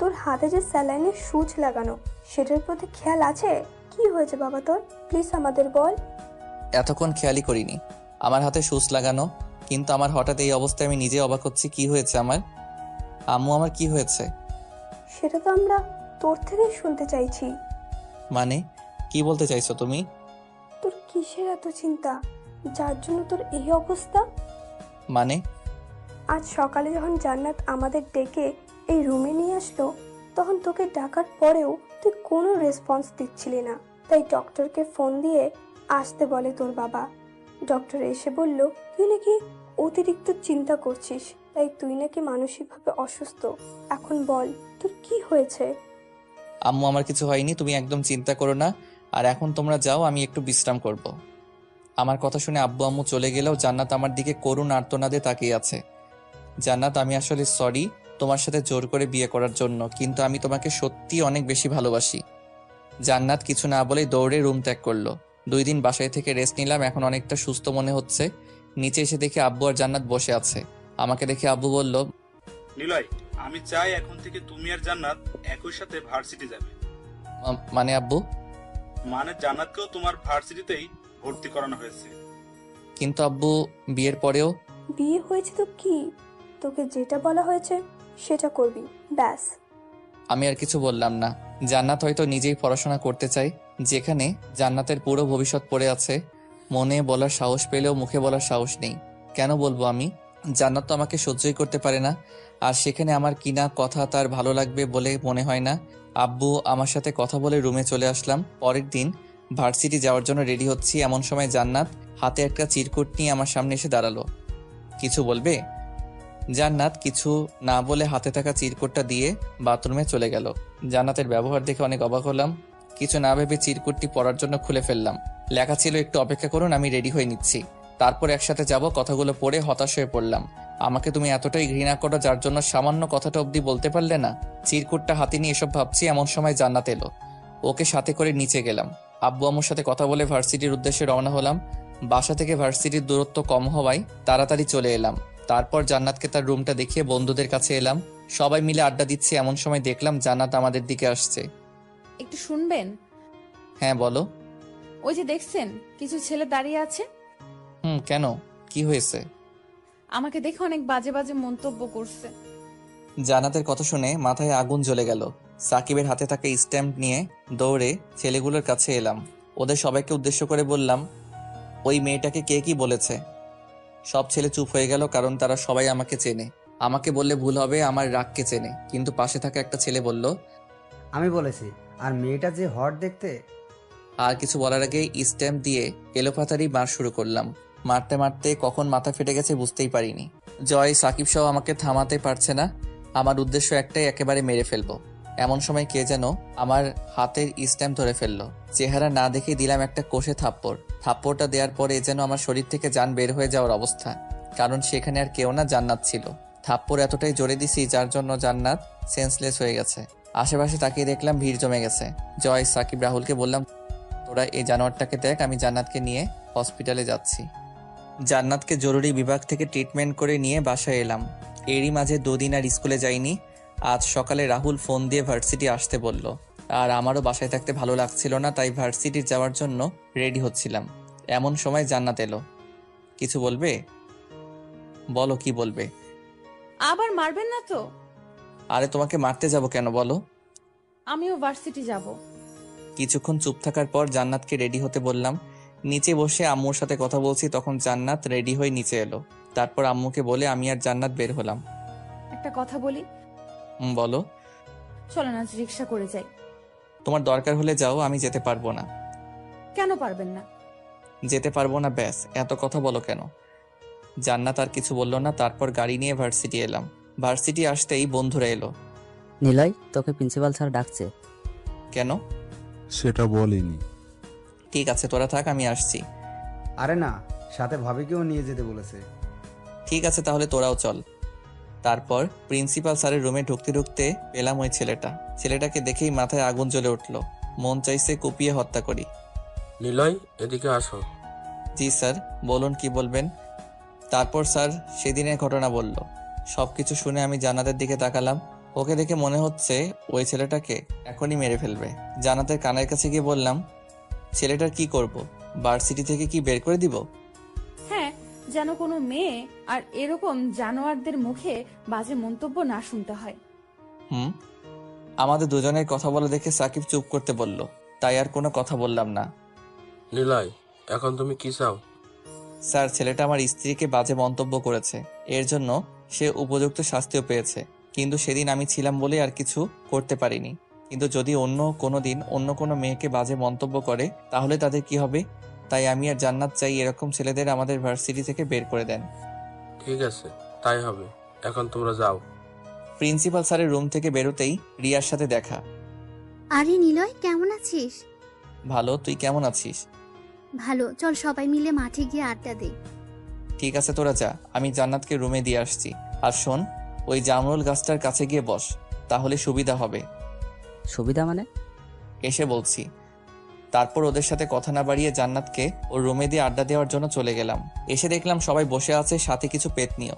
তোর হাতে যে স্যালাইনের সুচ লাগানো, সেটার প্রতি খেয়াল আছে? কি হয়েছে বাবা তোর? প্লিজ আমাদের বল। এতক্ষণ খেয়ালই করিনি আমার হাতে সুচ লাগানো, কিন্তু আমার হঠাৎ এই অবস্থায় আমি নিজে অবাক হচ্ছি। কি হয়েছে আমার? আম্মু, আমার কি হয়েছে? সেটা তো আমরা তোর থেকেই শুনতে চাইছি। মানে কি বলতে চাইছো তুমি? তোর কিসের এত চিন্তা, যার জন্য তোর এই অবস্থা? মানে আজ সকালে যখন জান্নাত আমাদের ডেকে এই রুমে নিয়ে আসলো, তখন তোকে ডাকার পরেও তুই কোনো রেসপন্স দিচ্ছিলি না। তাই ডক্টরকে ফোন দিয়ে আসতে বলে তোর বাবা। ডক্টর এসে বলল তুই নাকি অতিরিক্ত চিন্তা করছিস, তাই তুই নাকি মানসিকভাবে অসুস্থ। এখন বল তোর কি হয়েছে? আম্মু আমার কিছু হয়নি, তুমি একদম চিন্তা করো না। আর এখন তোমরা যাও, আমি একটু বিশ্রাম করব। আমার কথা শুনে আব্বু আম্মু চলে গেলেও জান্নাত আমার দিকে করুণ আর্তনাদে তাকিয়ে আছে। জান্নাত, আমি আসলে সরি তোমার সাথে জোর করে বিয়ে করার জন্য, কিন্তু আমি তোমাকে সত্যি অনেক বেশি ভালোবাসি। জান্নাত কিছু না বলেই দৌড়ে রুম ত্যাগ করলো। 2 দিন বাসায় থেকে রেস্ট নিলাম, এখন অনেকটা সুস্থ মনে হচ্ছে। নিচে এসে দেখি আব্বু আর জান্নাত বসে আছে। আমাকে দেখে আব্বু বলল, নিলয়, আমি চাই এখন থেকে তুমি আর জান্নাত একই সাথে ভার্সিটি যাবে। মানে আব্বু? মানে জান্নাতকেও তোমার ভার্সিটিতেই ভর্তি করানো হয়েছে। কিন্তু আব্বু, বিয়ের পরেও? বিয়ে হয়েছে তো কি, তোকে যেটা বলা হয়েছে সেটা করবি, ব্যাস। আমি আর কিছু বললাম না। জান্নাত হয়তো নিজেই পড়াশোনা করতে চায়, যেখানে জান্নাতের পুরো ভবিষ্যৎ পড়ে আছে। মনে বলার সাহস পেলেও মুখে বলার সাহস নেই। কেন বলবো আমি? জান্নাত তো আমাকে সহ্যই করতে পারে না, আর সেখানে আমার কিনা কথা তার ভালো লাগবে বলে মনে হয় না। আব্বু আমার সাথে কথা বলে রুমে চলে আসলাম। পরের দিন ভার্সিটি যাওয়ার জন্য রেডি হচ্ছি, এমন সময় জান্নাত হাতে একটা চিরকুট নিয়ে আমার সামনে এসে দাঁড়ালো। কিছু বলবে? জান্নাত কিছু না বলে হাতে থাকা চিরকুটটা দিয়ে বাথরুমে চলে গেল। জান্নাতের ব্যবহার দেখে অনেক অবাক হলাম। কিছু না ভেবে চিরকুটটি পড়ার জন্য খুলে ফেললাম। লেখা ছিল, একটু অপেক্ষা করুন, আমি রেডি হয়ে নিচ্ছি, তারপর একসাথে যাব। কথাগুলো পড়ে হতাশ হয়ে পড়লাম। আমাকে তুমি এতটাই ঘৃণা করো যার জন্য সামান্য কথাটা অবধি বলতে পারলে না? চিরকুটটা হাতে নিয়ে এসব ভাবছি, এমন সময় জান্নাত এলো। ওকে সাথে করে নিচে গেলাম। আব্বু আম্মুর সাথে কথা বলে ভার্সিটির উদ্দেশ্যে রওনা হলাম। বাসা থেকে ভার্সিটির দূরত্ব কম হওয়ায় তাড়াতাড়ি চলে এলাম। তারপর জান্নাতকে তার রুমটা দেখিয়ে বন্ধুদের কাছে এলাম। সবাই মিলে আড্ডা দিচ্ছি, এমন সময় দেখলাম জান্নাত আমাদের দিকে আসছে। একটু শুনবেন? হ্যাঁ বলো। ওই যে দেখছেন কিছু ছেলে দাঁড়িয়ে আছে, কেন, কি হয়েছে? আমাকে দেখে অনেক বাজে বাজে মন্তব্য করছে। জান্নাতের কথা শুনে মাথায় আগুন জ্বলে গেল। সাকিবের হাতে থাকা স্ট্যাম্প নিয়ে দৌড়ে ছেলেগুলোর কাছে এলাম। ওদের সবাইকে উদ্দেশ্য করে বললাম, ওই মেয়েটাকে কে কি বলেছে? সব ছেলে চুপ হয়ে গেল, কারণ তারা সবাই আমাকে চেনে। আমাকে বললে ভুল হবে, আমার রাগকে চেনে। কিন্তু পাশে থাকা একটা ছেলে বলল, আমি বলেছি, আর মেয়েটা যে হট দেখতে। আর কিছু বলার আগে স্ট্যাম্প দিয়ে এলোপাতাড়ি মার শুরু করলাম। মারতে মারতে কখন মাথা ফেটে গেছে বুঝতেই পারিনি। জয়, সাকিব সহ আমাকে থামাতে পারছে না। আমার উদ্দেশ্য একটাই, একেবারে মেরে ফেলবো। এমন সময় কে যেন আমার হাতের স্ট্যাম্প ধরে ফেললো। চেহারা না দেখে দিলাম একটা কষে থাপ্পড়। থাপ্পড়টা দেওয়ার পরে যেন আমার শরীর থেকে জান বের হয়ে যাওয়ার অবস্থা, কারণ সেখানে আর কেউ না, জান্নাত ছিল। থাপ্পড় এতটাই জোরে দিছি যার জন্য জান্নাত সেন্সলেস হয়ে গেছে। আশেপাশে তাকিয়ে দেখলাম ভিড় জমে গেছে। জয়, সাকিব, রাহুলকে বললাম, তোরা এই জানোয়ারটাকে দেখ, আমি জান্নাতকে নিয়ে হসপিটালে যাচ্ছি। জান্নাতকে জরুরি বিভাগ থেকে ট্রিটমেন্ট করে নিয়ে বাসায় এলাম। এরই মাঝে 2 দিন আর স্কুলে যাইনি। আজ সকালে রাহুল ফোন দিয়ে ভার্সিটি আসতে বলল, আর আমারও বাসায় থাকতে ভালো লাগছিল না, তাই ভার্সিটি যাওয়ার জন্য রেডি হচ্ছিলাম। এমন সময় জান্নাত এলো। কিছু বলবে? বলো, কি বলবে? আবার মারবেন না তো? আরে তোমাকে মারতে যাব কেন বলো? আমিও ভার্সিটি যাব। কিছুক্ষণ চুপ থাকার পর জান্নাতকে রেডি হতে বললাম। নিচে বসে আম্মুর সাথে কথা বলছি, তখন জান্নাত রেডি হয়ে নিচে এলো। তারপর আম্মুকে বলে আমি আর জান্নাত বের হলাম। একটা কথা বলি? বলো। চলেন আজ রিক্সা করে যাই। তোমার দরকার হলে যাও, আমি যেতে পারবো না। কেন পারবেন না? যেতে পারবো না, ব্যাস। এত কথা বলো কেন? জান্নাত আর কিছু বললো না। তারপর গাড়ি নিয়ে ভার্সিটি এলাম। ভার্সিটি আসতেই বন্ধুরা এলো। নিলয়, তোকে প্রিন্সিপাল স্যার ডাকছে। কেন? সেটা বলিনি। ঠিক আছে, তোরা থাক, আমি আসছি। আরে না, সাথে ভাবিকেও নিয়ে যেতে বলেছে। ঠিক আছে, তাহলে তোরাও চল। তারপর প্রিন্সিপাল স্যারের রুমে ঢুকতে ঢুকতে পেলাম ওই ছেলেটাকে দেখেই মাথায় আগুন জ্বলে উঠলো। মন চাইছে কুপিয়ে হত্যা করি। নিলয়, এদিকে আসো। জি স্যার, বলুন, কি বলবেন? তারপর স্যার সেদিনের ঘটনা বলল। সবকিছু শুনে আমি জান্নাতের দিকে তাকালাম। ওকে দেখে মনে হচ্ছে ওই ছেলেটাকে এখনই মেরে ফেলবে। জান্নাতের কানের কাছে গিয়ে বললাম, ছেলেটার কি করব? ভার্সিটি থেকে কি বের করে দিব? হ্যাঁ, যেন কোনো মেয়ে আর এরকম জানোয়ারদের মুখে বাজে মন্তব্য না শুনতে হয়। আমাদের দুজনের কথা বলে দেখে সাকিব চুপ করতে বলল, তাই আর কোনো কথা বললাম না। নিলয়, এখন তুমি কি চাও? স্যার, ছেলেটা আমার স্ত্রীকে বাজে মন্তব্য করেছে, এর জন্য সে উপযুক্ত শাস্তিও পেয়েছে। কিন্তু সেদিন আমি ছিলাম বলে আর কিছু করতে পারিনি। কিন্তু যদি অন্য কোনো দিন অন্য কোনো মেয়েকে বাজে মন্তব্য করে, তাহলে তাদের কি হবে? তাই আমি আর জান্নাত চাই এরকম ছেলেদের আমাদের ভার্সিটি থেকে বের করে দেন। ঠিক আছে, তাই হবে। এখন তোমরা যাও। প্রিন্সিপাল স্যারের রুম থেকে বেরোতেই রিয়ার সাথে দেখা। আরে নিলয়, কেমন আছিস? ভালো, তুই কেমন আছিস? ভালো, চল সবাই মিলে মাঠে গিয়ে আড্ডা দেই। ঠিক আছে, তোরা যা, আমি জান্নাতকে রুমে দিয়ে আসছি। আর শোন, ওই জামরুল গাছটার কাছে গিয়ে বস, তাহলে সুবিধা হবে। সুবিধা মানে? এসে বলছি। তারপর ওদের সাথে কথা না বাড়িয়ে জান্নাতকে ওর রুমে দিয়ে আড্ডা দেওয়ার জন্য চলে গেলাম। এসে দেখলাম সবাই বসে আছে, সাথে কিছু পেতনিও।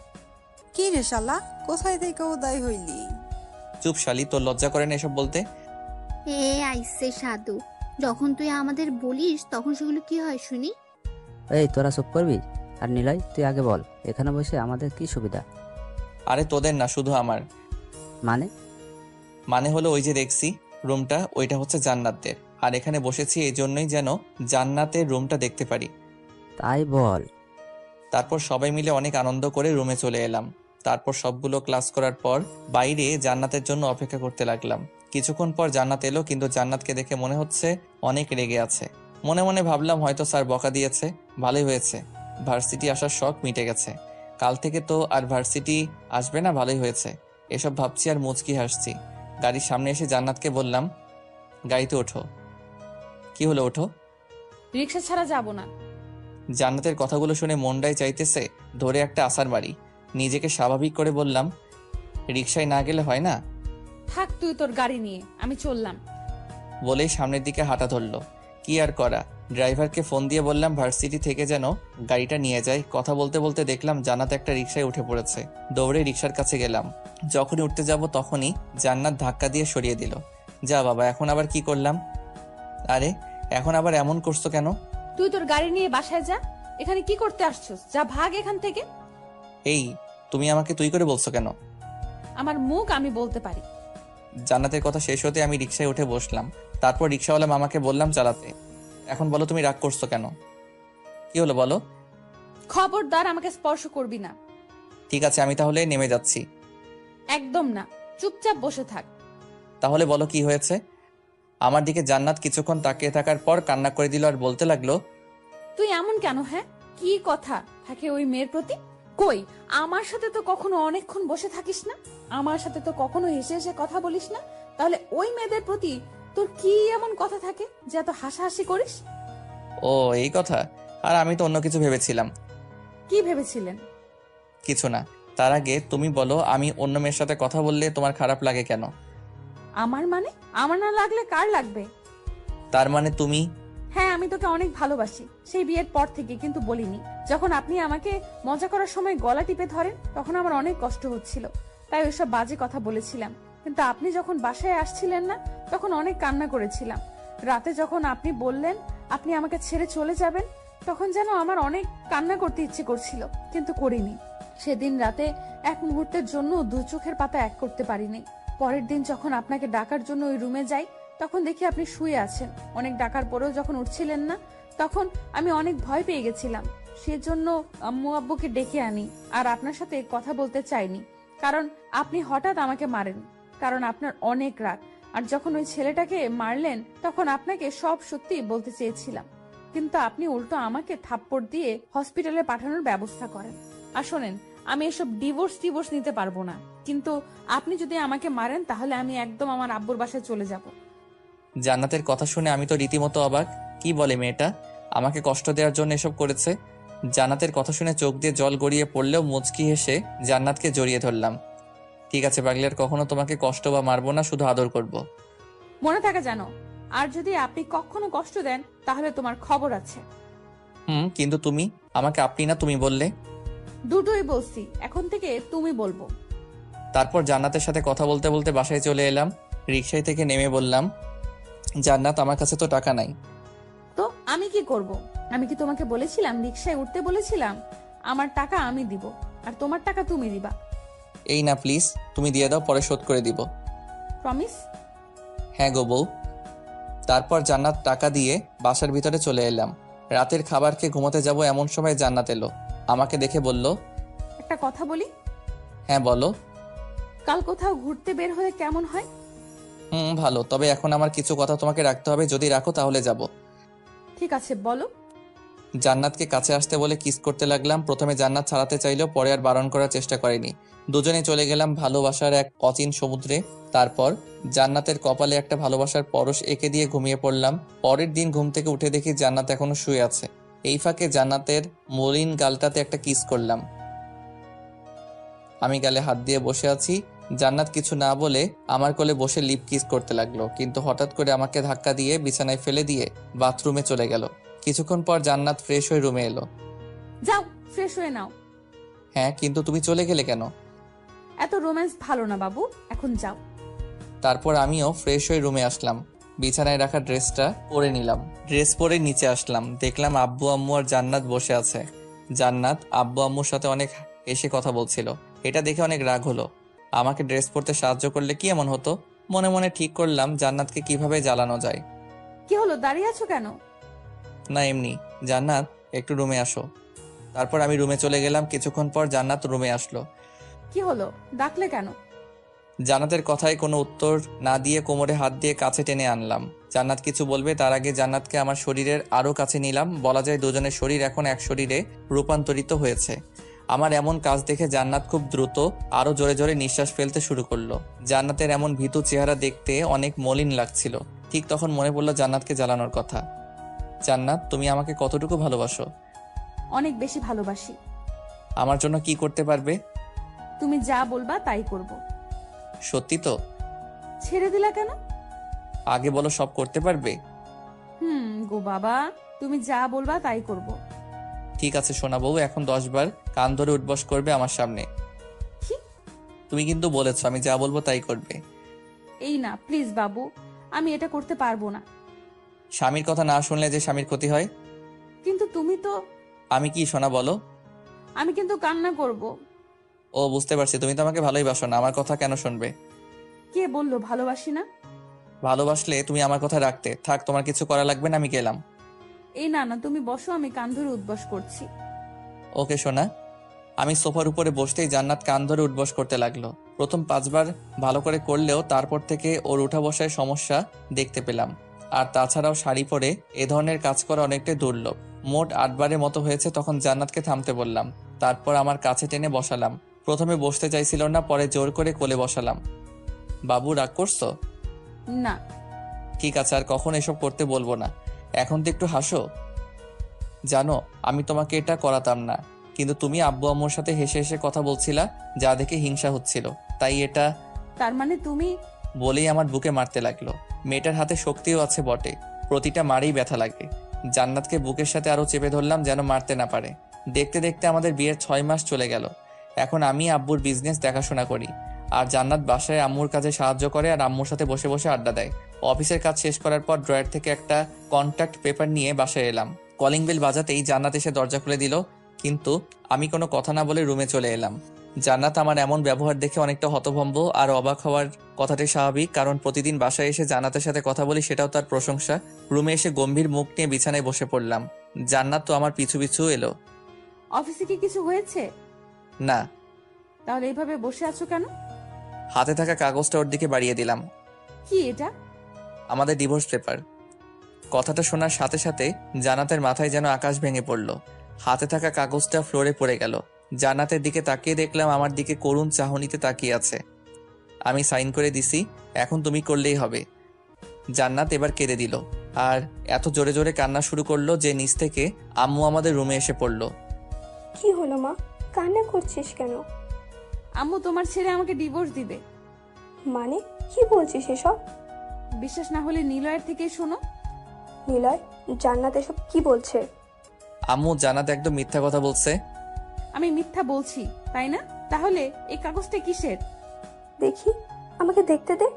কি রে শালা, কোথায় থেকে উদয় হইলি? চুপ শালি, তোর লজ্জা করে না এসব বলতে? আইসে সাধু, যখন তুই আমাদের বলিস তখন সেগুলো কি হয় শুনি? এই তোরা চুপ করবি? আর নিলয়, তুই আগে বল, এখানে বসে আমাদের কি সুবিধা? আরে তোদের না, শুধু আমার। মানে হলো ওই যে দেখছি রুমটা, ওইটা হচ্ছে জান্নাতদের। আর এখানে বসেছি এই জন্যই যেন জান্নাতের রুমটা দেখতে পারি। তাই বল। তারপর সবাই মিলে অনেক আনন্দ করে রুমে চলে এলাম। তারপর সবগুলো ক্লাস করার পর বাইরে জান্নাতের জন্য অপেক্ষা করতে লাগলাম। কিছুক্ষণ পর জান্নাত এলো, কিন্তু জান্নাতকে দেখে মনে হচ্ছে অনেক রেগে আছে। মনে মনে ভাবলাম হয়তো স্যার বকা দিয়েছে, ভালোই হয়েছে, ভার্সিটি আসার শখ মিটে গেছে। কাল থেকে তো আর ভার্সিটি আসবে না, ভালোই হয়েছে। এসব ভাবছি আর মুচকি হাসছি। গাড়ির সামনে এসে জান্নাতকে বললাম, গাড়িতে ওঠো। কি হলো, ওঠো। রিক্সা ছাড়া যাব না। জান্নাতের কথাগুলো শুনে মনটাই চাইতেছে ধরে একটা আসার বাড়ি। নিজেকে স্বাভাবিক করে বললাম, রিক্সায় না গেলে হয় না? থাক তুই তোর গাড়ি নিয়ে, আমি চললাম। বলেই সামনের দিকে হাঁটা ধরলো। কি আর করা, ড্রাইভারকে ফোন দিয়ে বললাম ভার্সিটি থেকে যেন গাড়িটা নিয়ে যায়। কথা বলতে বলতে দেখলাম জান্নাত একটা রিক্সায় উঠে পড়েছে। দৌড়ে রিক্সার কাছে গেলাম। যখনই উঠতে যাব তখনই জান্নাত ধাক্কা দিয়ে সরিয়ে দিল। যা বাবা, এখন আবার কি করলাম? আরে এখন আবার এমন করছো কেন? তুই তোর গাড়ি নিয়ে বাসায় যা, এখানে কি করতে আসছিস? যা, ভাগ এখান থেকে। এই, তুমি আমাকে তুই করে বলছো কেন? আমার মুখ আমি বলতে পারি। জান্নাতের কথা শেষ হতে আমি রিক্সায় উঠে বসলাম। তারপর রিক্সাওয়ালা মামাকে বললাম চালাতে। এখন বলো, তুমি রাগ করছো কেন? কি হলো বলো? খবরদার আমাকে স্পর্শ করবি না। ঠিক আছে, আমি তাহলে নেমে যাচ্ছি। একদম না, চুপচাপ বসে থাক। তাহলে বলো কি হয়েছে? আমার দিকে জান্নাত কিছুক্ষণ তাকিয়ে থাকার পর কান্না করে দিল আর বলতে লাগলো, তুই এমন কেন? হ্যাঁ, কি কথা থাকে ওই মেয়ের প্রতি? কই, আমার সাথে তো কখনো অনেকক্ষণ বসে থাকিস না, আমার সাথে তো কখনো হেসে হেসে কথা বলিস না, তাহলে ওই মেয়েদের প্রতি তোর কি এমন কথা থাকে যে এত হাসাহাসি করিস? ও এই কথা, আর আমি তো অন্য কিছু ভেবেছিলাম। কি ভেবেছিলেন? কিছু না, তার আগে তুমি বলো, আমি অন্য মেয়ের সাথে কথা বললে তোমার খারাপ লাগে কেন? আমার মানে? আমার না লাগলে কার লাগবে? তার মানে তুমি? হ্যাঁ, আমি তোকে অনেক ভালোবাসি, সেই বিয়ের পর থেকে, কিন্তু বলিনি। যখন আপনি আমাকে মজা করার সময় গলা টিপে ধরেন তখন আমার অনেক কষ্ট হচ্ছিল, তাই ওইসব বাজে কথা বলেছিলাম। কিন্তু আপনি যখন বাসায় আসছিলেন না তখন অনেক কান্না করেছিলাম। রাতে যখন আপনি বললেন আপনি আমাকে ছেড়ে চলে যাবেন, তখন যেন আমার অনেক কান্না করতে ইচ্ছে করছিল, কিন্তু করিনি। সেদিন রাতে এক মুহূর্তের জন্য দু চোখের পাতা এক করতে পারিনি। পরের দিন যখন আপনাকে ডাকার জন্য ওই রুমে যাই তখন দেখি আপনি শুয়ে আছেন। অনেক ডাকার পরেও যখন উঠছিলেন না তখন আমি অনেক ভয় পেয়ে গেছিলাম। সেজন্য আম্মু আব্বুকে ডেকে আনি আর আপনার সাথে কথা বলতে চাইনি, কারণ আপনি হঠাৎ আমাকে মারেন, কারণ আপনার অনেক রাগ। আর যখন ওই ছেলেটাকে মারলেন তখন আপনাকে সব সত্যি বলতে চেয়েছিলাম, কিন্তু আপনি উল্টো আমাকে থাপ্পড় দিয়ে হসপিটালে পাঠানোর ব্যবস্থা করেন। আর শোনেন, আমি এসব ডিভোর্স নিতে পারবো না, কিন্তু আপনি যদি আমাকে মারেন তাহলে আমি একদম আমার আব্বুর বাসায় চলে যাব। জান্নাতের কথা শুনে আমি তো রীতিমতো অবাক। কি বলে মেয়েটা, আমাকে কষ্ট দেওয়ার জন্য এসব করেছে? জান্নাতের কথা শুনে চোখ দিয়ে জল গড়িয়ে পড়লেও মুচকি হেসে জান্নাতকে জড়িয়ে ধরলাম। ঠিক আছে পাগলি, আর কখনো তোমাকে কষ্ট বা মারবো না, শুধু আদর করব। মনে থাকে জানো, আর যদি আপনি কখনো কষ্ট দেন তাহলে তোমার খবর আছে। কিন্তু তুমি আমাকে আপনি না তুমি বললে। দুটোই বলছি, এখন থেকে তুমি বলবো। তারপর জান্নাতের সাথে কথা বলতে বলতে বাসায় চলে এলাম। রিকশায় থেকে নেমে বললাম, জান্নাত আমার কাছে তো টাকা নাই। তো আমি কি করব? আমি কি তোমাকে বলেছিলাম রিকশায় উঠতে বলেছিলাম? আমার টাকা আমি দিব আর তোমার টাকা তুমি দিবা। এই না প্লিজ, তুমি দিয়ে দাও, পরে শোধ করে দিব। প্রমিস? হ্যাঁ গো বউ। তারপর জান্নাত টাকা দিয়ে বাসার ভিতরে চলে এলাম। রাতের খাবার খেয়ে ঘুমোতে যাব এমন সময় জান্নাত এলো। আমাকে দেখে বলল, একটা কথা বলি। হ্যাঁ বলো। কাল কোথাও ঘুরতে বের হলে কেমন হয়? ভালো, তবে এখন আমার কিছু কথা তোমাকে রাখতে হবে, যদি রাখো তাহলে যাব। ঠিক আছে, বলো। জান্নাতকে কাছে আসতে বলে কিস করতে লাগলাম। প্রথমে জান্নাত ছাড়াতে চাইলেও পরে আর বারণ করার চেষ্টা করেনি। দুজনে চলে গেলাম ভালোবাসার এক অচিন সমুদ্রে। তারপর জান্নাতের কপালে একটা ভালোবাসার পরশ এঁকে দিয়ে ঘুমিয়ে পড়লাম। পরের দিন ঘুম থেকে উঠে দেখি জান্নাত এখনো শুয়ে আছে। এই ফাঁকে জান্নাতের মলিন গালটাতে একটা কিস করলাম। আমি গালে হাত দিয়ে বসে আছি। জান্নাত কিছু না বলে আমার কোলে বসে লিপ কিস করতে লাগলো, কিন্তু হঠাৎ করে আমাকে ধাক্কা দিয়ে বিছানায় ফেলে দিয়ে বাথরুমে চলে গেল। কিছুক্ষণ পর জান্নাত ফ্রেশ হয়ে রুমে এলো। যাও ফ্রেশ হয়ে নাও। হ্যাঁ, কিন্তু তুমি চলে গেলে কেন? এত রোম্যান্স ভালো না বাবু, এখন যাও। তারপর আমিও ফ্রেশ হয়ে রুমে আসলাম। বিছানায় রাখা ড্রেসটা পরে নিলাম। ড্রেস পরে নিচে আসলাম, দেখলাম আব্বু আম্মু আর জান্নাত বসে আছে। জান্নাত আব্বু আম্মুর সাথে অনেক এসে কথা বলছিল। এটা দেখে অনেক রাগ হলো। আমাকে ড্রেস পরতে সাহায্য করলে কি এমন হতো? মনে মনে ঠিক করলাম জান্নাতকে কিভাবে জ্বালানো যায়। কি হলো, দাঁড়িয়ে আছো কেন? না এমনি। জান্নাত একটু রুমে আসো। তারপর আমি রুমে চলে গেলাম। কিছুক্ষণ পর জান্নাত রুমে আসলো। কি হলো, ডাকলে কেন? জান্নাতের কথায় কোনো উত্তর না দিয়ে কোমরে হাত দিয়ে কাছে টেনে আনলাম। জান্নাত কিছু বলবে তার আগে জান্নাতকে আমার শরীরের আরো কাছে নিলাম। বলা যায় দুজনের শরীর এখন এক শরীরে রূপান্তরিত হয়েছে। আমার এমন কাজ দেখে জান্নাত খুব দ্রুত আরো জোরে জোরে নিঃশ্বাস ফেলতে শুরু করলো। জান্নাতের এমন ভীতু চেহারা দেখতে অনেক মলিন লাগছিল। ঠিক তখন মনে পড়লো জান্নাতকে জ্বালানোর কথা। জান্নাত, তুমি আমাকে কতটুকু ভালোবাসো? অনেক বেশি ভালোবাসি। আমার জন্য কি করতে পারবে? তুমি যা বলবা তাই করব। সত্যি তো? ছেড়ে দিলা কেন? আগে বলো, সব করতে পারবে? গো বাবা, তুমি যা বলবা তাই করব। ঠিক আছে সোনা বউ, এখন 10 বার কান ধরে উঠবস করবে আমার সামনে। কি? তুমি কিন্তু বলেছো আমি যা বলবো তাই করবে। এই না প্লিজ বাবু, আমি এটা করতে পারবো না। স্বামীর কথা না শুনলে যে স্বামীর ক্ষতি হয়। কিন্তু তুমি তো। আমি কি সোনা বলো? আমি কিন্তু কান্না করব। ও বুঝতে পারছি, তুমি তো আমাকে ভালোই বাসো না, আমার কথা কেন শুনবে? কে বললো ভালোবাসি না? ভালোবাসলে তুমি আমার কথা রাখতে। থাক, তোমার কিছু করা লাগবে না, আমি গেলাম। এই না না, তুমি বসো, আমি কান ধরে উঠবস করছি। ওকে সোনা। আমি সোফার উপরে বসতেই জান্নাত কান ধরে উঠবস করতে লাগলো। প্রথম 5 বার ভালো করে করলেও তারপর থেকে ওর উঠা বসায় সমস্যা দেখতে পেলাম। আর তাছাড়াও শাড়ি পরে এ ধরনের কাজ করা অনেকটাই দুর্লভ। মোট 8 বারের মতো হয়েছে। তখন জান্নাতকে থামতে বললাম। তারপর আমার কাছে টেনে বসালাম। প্রথমে বসতে চাইছিল না, পরে জোর করে কোলে বসালাম। বাবু, রাগ করছো? না। ঠিক আছে, আর কখন এসব করতে বলবো না। এখন তো একটু হাসো। জানো আমি তোমাকে এটা করাতাম না, কিন্তু তুমি আব্বু আম্মুর সাথে হেসে হেসে কথা বলছিলা, যা দেখে হিংসা হচ্ছিল, তাই এটা। তার মানে তুমি? বলেই আমার বুকে মারতে লাগলো। মেয়েটার হাতে শক্তিও আছে বটে, প্রতিটা মারেই ব্যথা লাগে। জান্নাতকে বুকের সাথে আরো চেপে ধরলাম যেন মারতে না পারে। দেখতে দেখতে আমাদের বিয়ের 6 মাস চলে গেল। এখন আমি আব্বুর বিজনেস দেখাশোনা করি, আর জান্নাত বাসায় আম্মুর কাজে সাহায্য করে আর আম্মুর সাথে বসে বসে আড্ডা দেয়। অফিসের কাজ শেষ করার পর ড্রয়ার থেকে একটা কন্ট্যাক্ট পেপার নিয়ে বাসায় এলাম। কলিং বেল বাজাতেই জান্নাত এসে দরজা খুলে দিল, কিন্তু আমি কোনো কথা না বলে রুমে চলে এলাম। জান্নাত আমার এমন ব্যবহার দেখে অনেকটা হতভম্ব আর অবাক হওয়ার কথাটাই স্বাভাবিক, কারণ প্রতিদিন বাসায় এসে জান্নাতের সাথে কথা বলি, সেটাও তার প্রশংসা। রুমে এসে গম্ভীর মুখ নিয়ে বিছানায় বসে পড়লাম। জান্নাত তো আমার পিছু পিছু এলো। অফিসে কি কিছু হয়েছে? না। তাহলে এইভাবে বসে আছো কেন? হাতে থাকা কাগজটা ওর দিকে বাড়িয়ে দিলাম। কি এটা? আমাদের ডিভোর্স পেপার। কথাটা শোনার সাথে সাথে জান্নাতের মাথায় যেন আকাশ ভেঙে পড়ল। হাতে থাকা কাগজটা ফ্লোরে পড়ে গেল। জান্নাতের দিকে তাকিয়ে দেখলাম আমার দিকে করুণ চাহনিতে তাকিয়ে আছে। আমি সাইন করে দিছি, এখন তুমি করলেই হবে। জান্নাত এবার কেঁদে দিল, আর এত জোরে জোরে কান্না শুরু করলো যে নিচ থেকে আম্মু আমাদের রুমে এসে পড়লো। কি হলো মা, কান্না করছিস কেন? আম্মু তোমার ছেলে আমাকে ডিভোর্স দিবে। মানে কি বলছিস এসব? বিশ্বাস না হলে নিলয়ের থেকে শোনো। নিলয়, জান্নাত এসব কি বলছে? আম্মু, জান্নাত একদম মিথ্যা কথা বলছে। আমি মিথ্যা বলছি তাই না? তাহলে এই কাগজটা কিসের? দেখি, আমাকে দেখতে দে।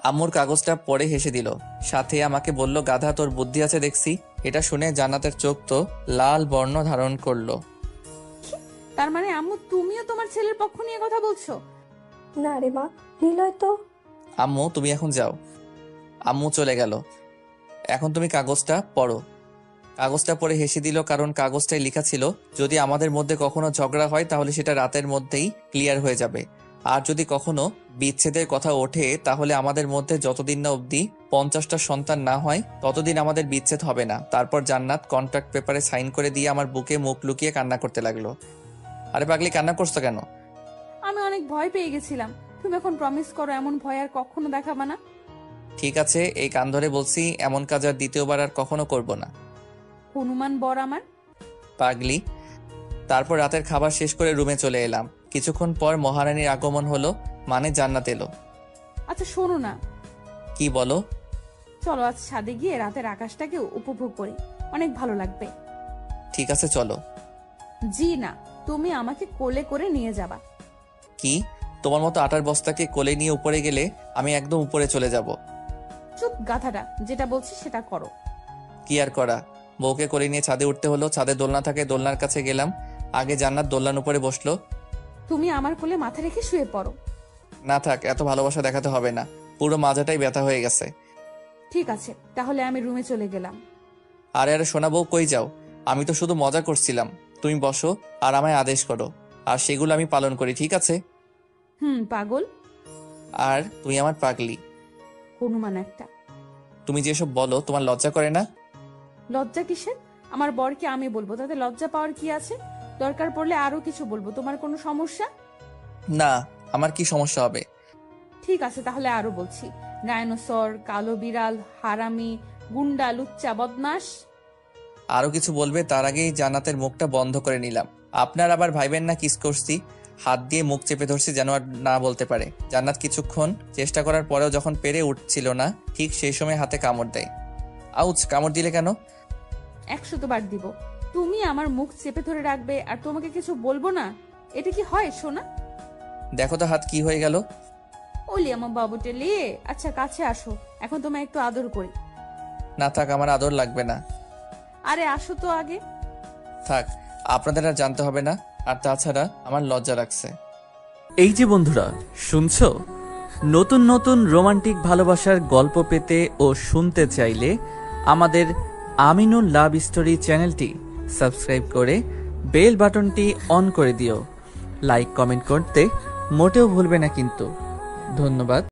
আম্মুর কাগজটা পড়ে হেসে দিল, সাথে আমাকে বলল, গাধা, তোর বুদ্ধি আছে দেখছি। এটা শুনে জান্নাতের চোখ তো লাল বর্ণ ধারণ করলো। তার মানে আম্মু তুমিও তোমার ছেলের পক্ষ নিয়ে কথা বলছো? না রে মা, নিলয় তো। আম্মু, তুমি এখন যাও। আম্মু চলে গেল। এখন তুমি কাগজটা পড়ো। কাগজটা পড়ে হেসে দিল, কারণ কাগজটায় লেখা ছিল, যদি আমাদের মধ্যে কখনো ঝগড়া হয় তাহলে সেটা রাতের মধ্যেই ক্লিয়ার হয়ে যাবে। আর যদি কখনো বিচ্ছেদের কথা ওঠে তাহলে আমাদের মধ্যে যতদিন না অবধি 50টা সন্তান না হয় ততদিন আমাদের বিচ্ছেদ হবে না। তারপর জান্নাত কন্ট্রাক্ট পেপারে সাইন করে দিয়ে আমার বুকে মুখ লুকিয়ে কান্না করতে লাগলো। আরে পাগলি, কান্না করছো কেন? আমি অনেক ভয় পেয়ে গেছিলাম। তুমি এখন প্রমিস করো এমন ভয় আর কখনো দেখাবা না। ঠিক আছে, এই কান ধরে বলছি, এমন কাজ আর দ্বিতীয়বার আর কখনো করব না। হনুমান বর আমার। পাগলি। তারপর রাতের খাবার শেষ করে রুমে চলে এলাম। কিছুক্ষণ পর মহারানীর আগমন হলো, মানে জান্নাত এলো। আচ্ছা শোনো না, কি বলো? চলো আজ ছাদে গিয়ে রাতের আকাশটাকে উপভোগ করি, অনেক ভালো লাগবে। ঠিক আছে চলো। জি না, তুমি আমাকে কোলে করে নিয়ে যাবা। কি? তোমার মতো আটার বস্তাকে কোলে নিয়ে উপরে গেলে আমি একদম উপরে চলে যাব? চুপ গাধাটা, যেটা বলছি সেটা করো। কি আর করা, বউকে কোলে নিয়ে ছাদে উঠতে হলো। ছাদে দোলনা থাকে, দোলনার কাছে গেলাম। আগে জান্নাত দোলনার উপরে বসলো। তুমি আমার কোলে মাথা রেখে শুয়ে পড়ো। না থাক, এত ভালোবাসা দেখাতে হবে না, পুরো মাজাটাই ব্যথা হয়ে গেছে। ঠিক আছে, তাহলে আমি রুমে চলে গেলাম। আরে আরে সোনা বউ, কই যাও? আমি তো শুধু মজা করছিলাম। তুমি বসো আর আমায় আদেশ করো, আর সেগুলো আমি পালন করি, ঠিক আছে? পাগল। আর তুই আমার পাগলি। হনুমান একটা। তুমি যেসব বলো, তোমার লজ্জা করে না? লজ্জা কিসের? আমার বরকে আমি বলবো, তাতে লজ্জা পাওয়ার কি আছে? দরকার পড়লে আরো কিছু বলবো। তোমার কোনো সমস্যা? না, আমার কি সমস্যা হবে? ঠিক আছে, তাহলে আরো বলছি। ডায়নোসর, কালো বিড়াল, হারামি, গুন্ডা, লুচ্চা, বদমাস। আরো কিছু বলবে তার আগেই জান্নাতের মুখটা বন্ধ করে নিলাম। আপনার আবার ভাইবেন না কিস করছি, হাত দিয়ে মুখ চেপে ধরছি যেন আর না বলতে পারে। জান্নাত কিছুক্ষণ চেষ্টা করার পরেও যখন পেরে উঠছিল না, ঠিক সেই সময় হাতে কামড় দেয়। আউচ! কামড় দিলে কেন? 100 বার দিব। তুমি আমার মুখ চেপে ধরে রাখবে আর তোমাকে কিছু বলবো না? এটা কি হয় সোনা? দেখো তো হাত কি হয়ে গেল। ওলি আমার বাবুটা লিয়ে। আচ্ছা কাছে আসো, এখন তোমায় একটু আদর করি। না থাক, আমার আদর লাগবে না। আরে আসো তো আগে। থাক, আপনাদের আর জানতে হবে না। আর তাছাড়া আমার লজ্জা লাগছে। এই যে বন্ধুরা, শুনছো? নতুন নতুন রোমান্টিক ভালোবাসার গল্প পেতে ও শুনতে চাইলে আমাদের আমিনুল লাভ স্টোরি চ্যানেলটি সাবস্ক্রাইব করে বেল বাটনটি অন করে দিও। লাইক কমেন্ট করতে মোটেও ভুলবে না কিন্তু। ধন্যবাদ।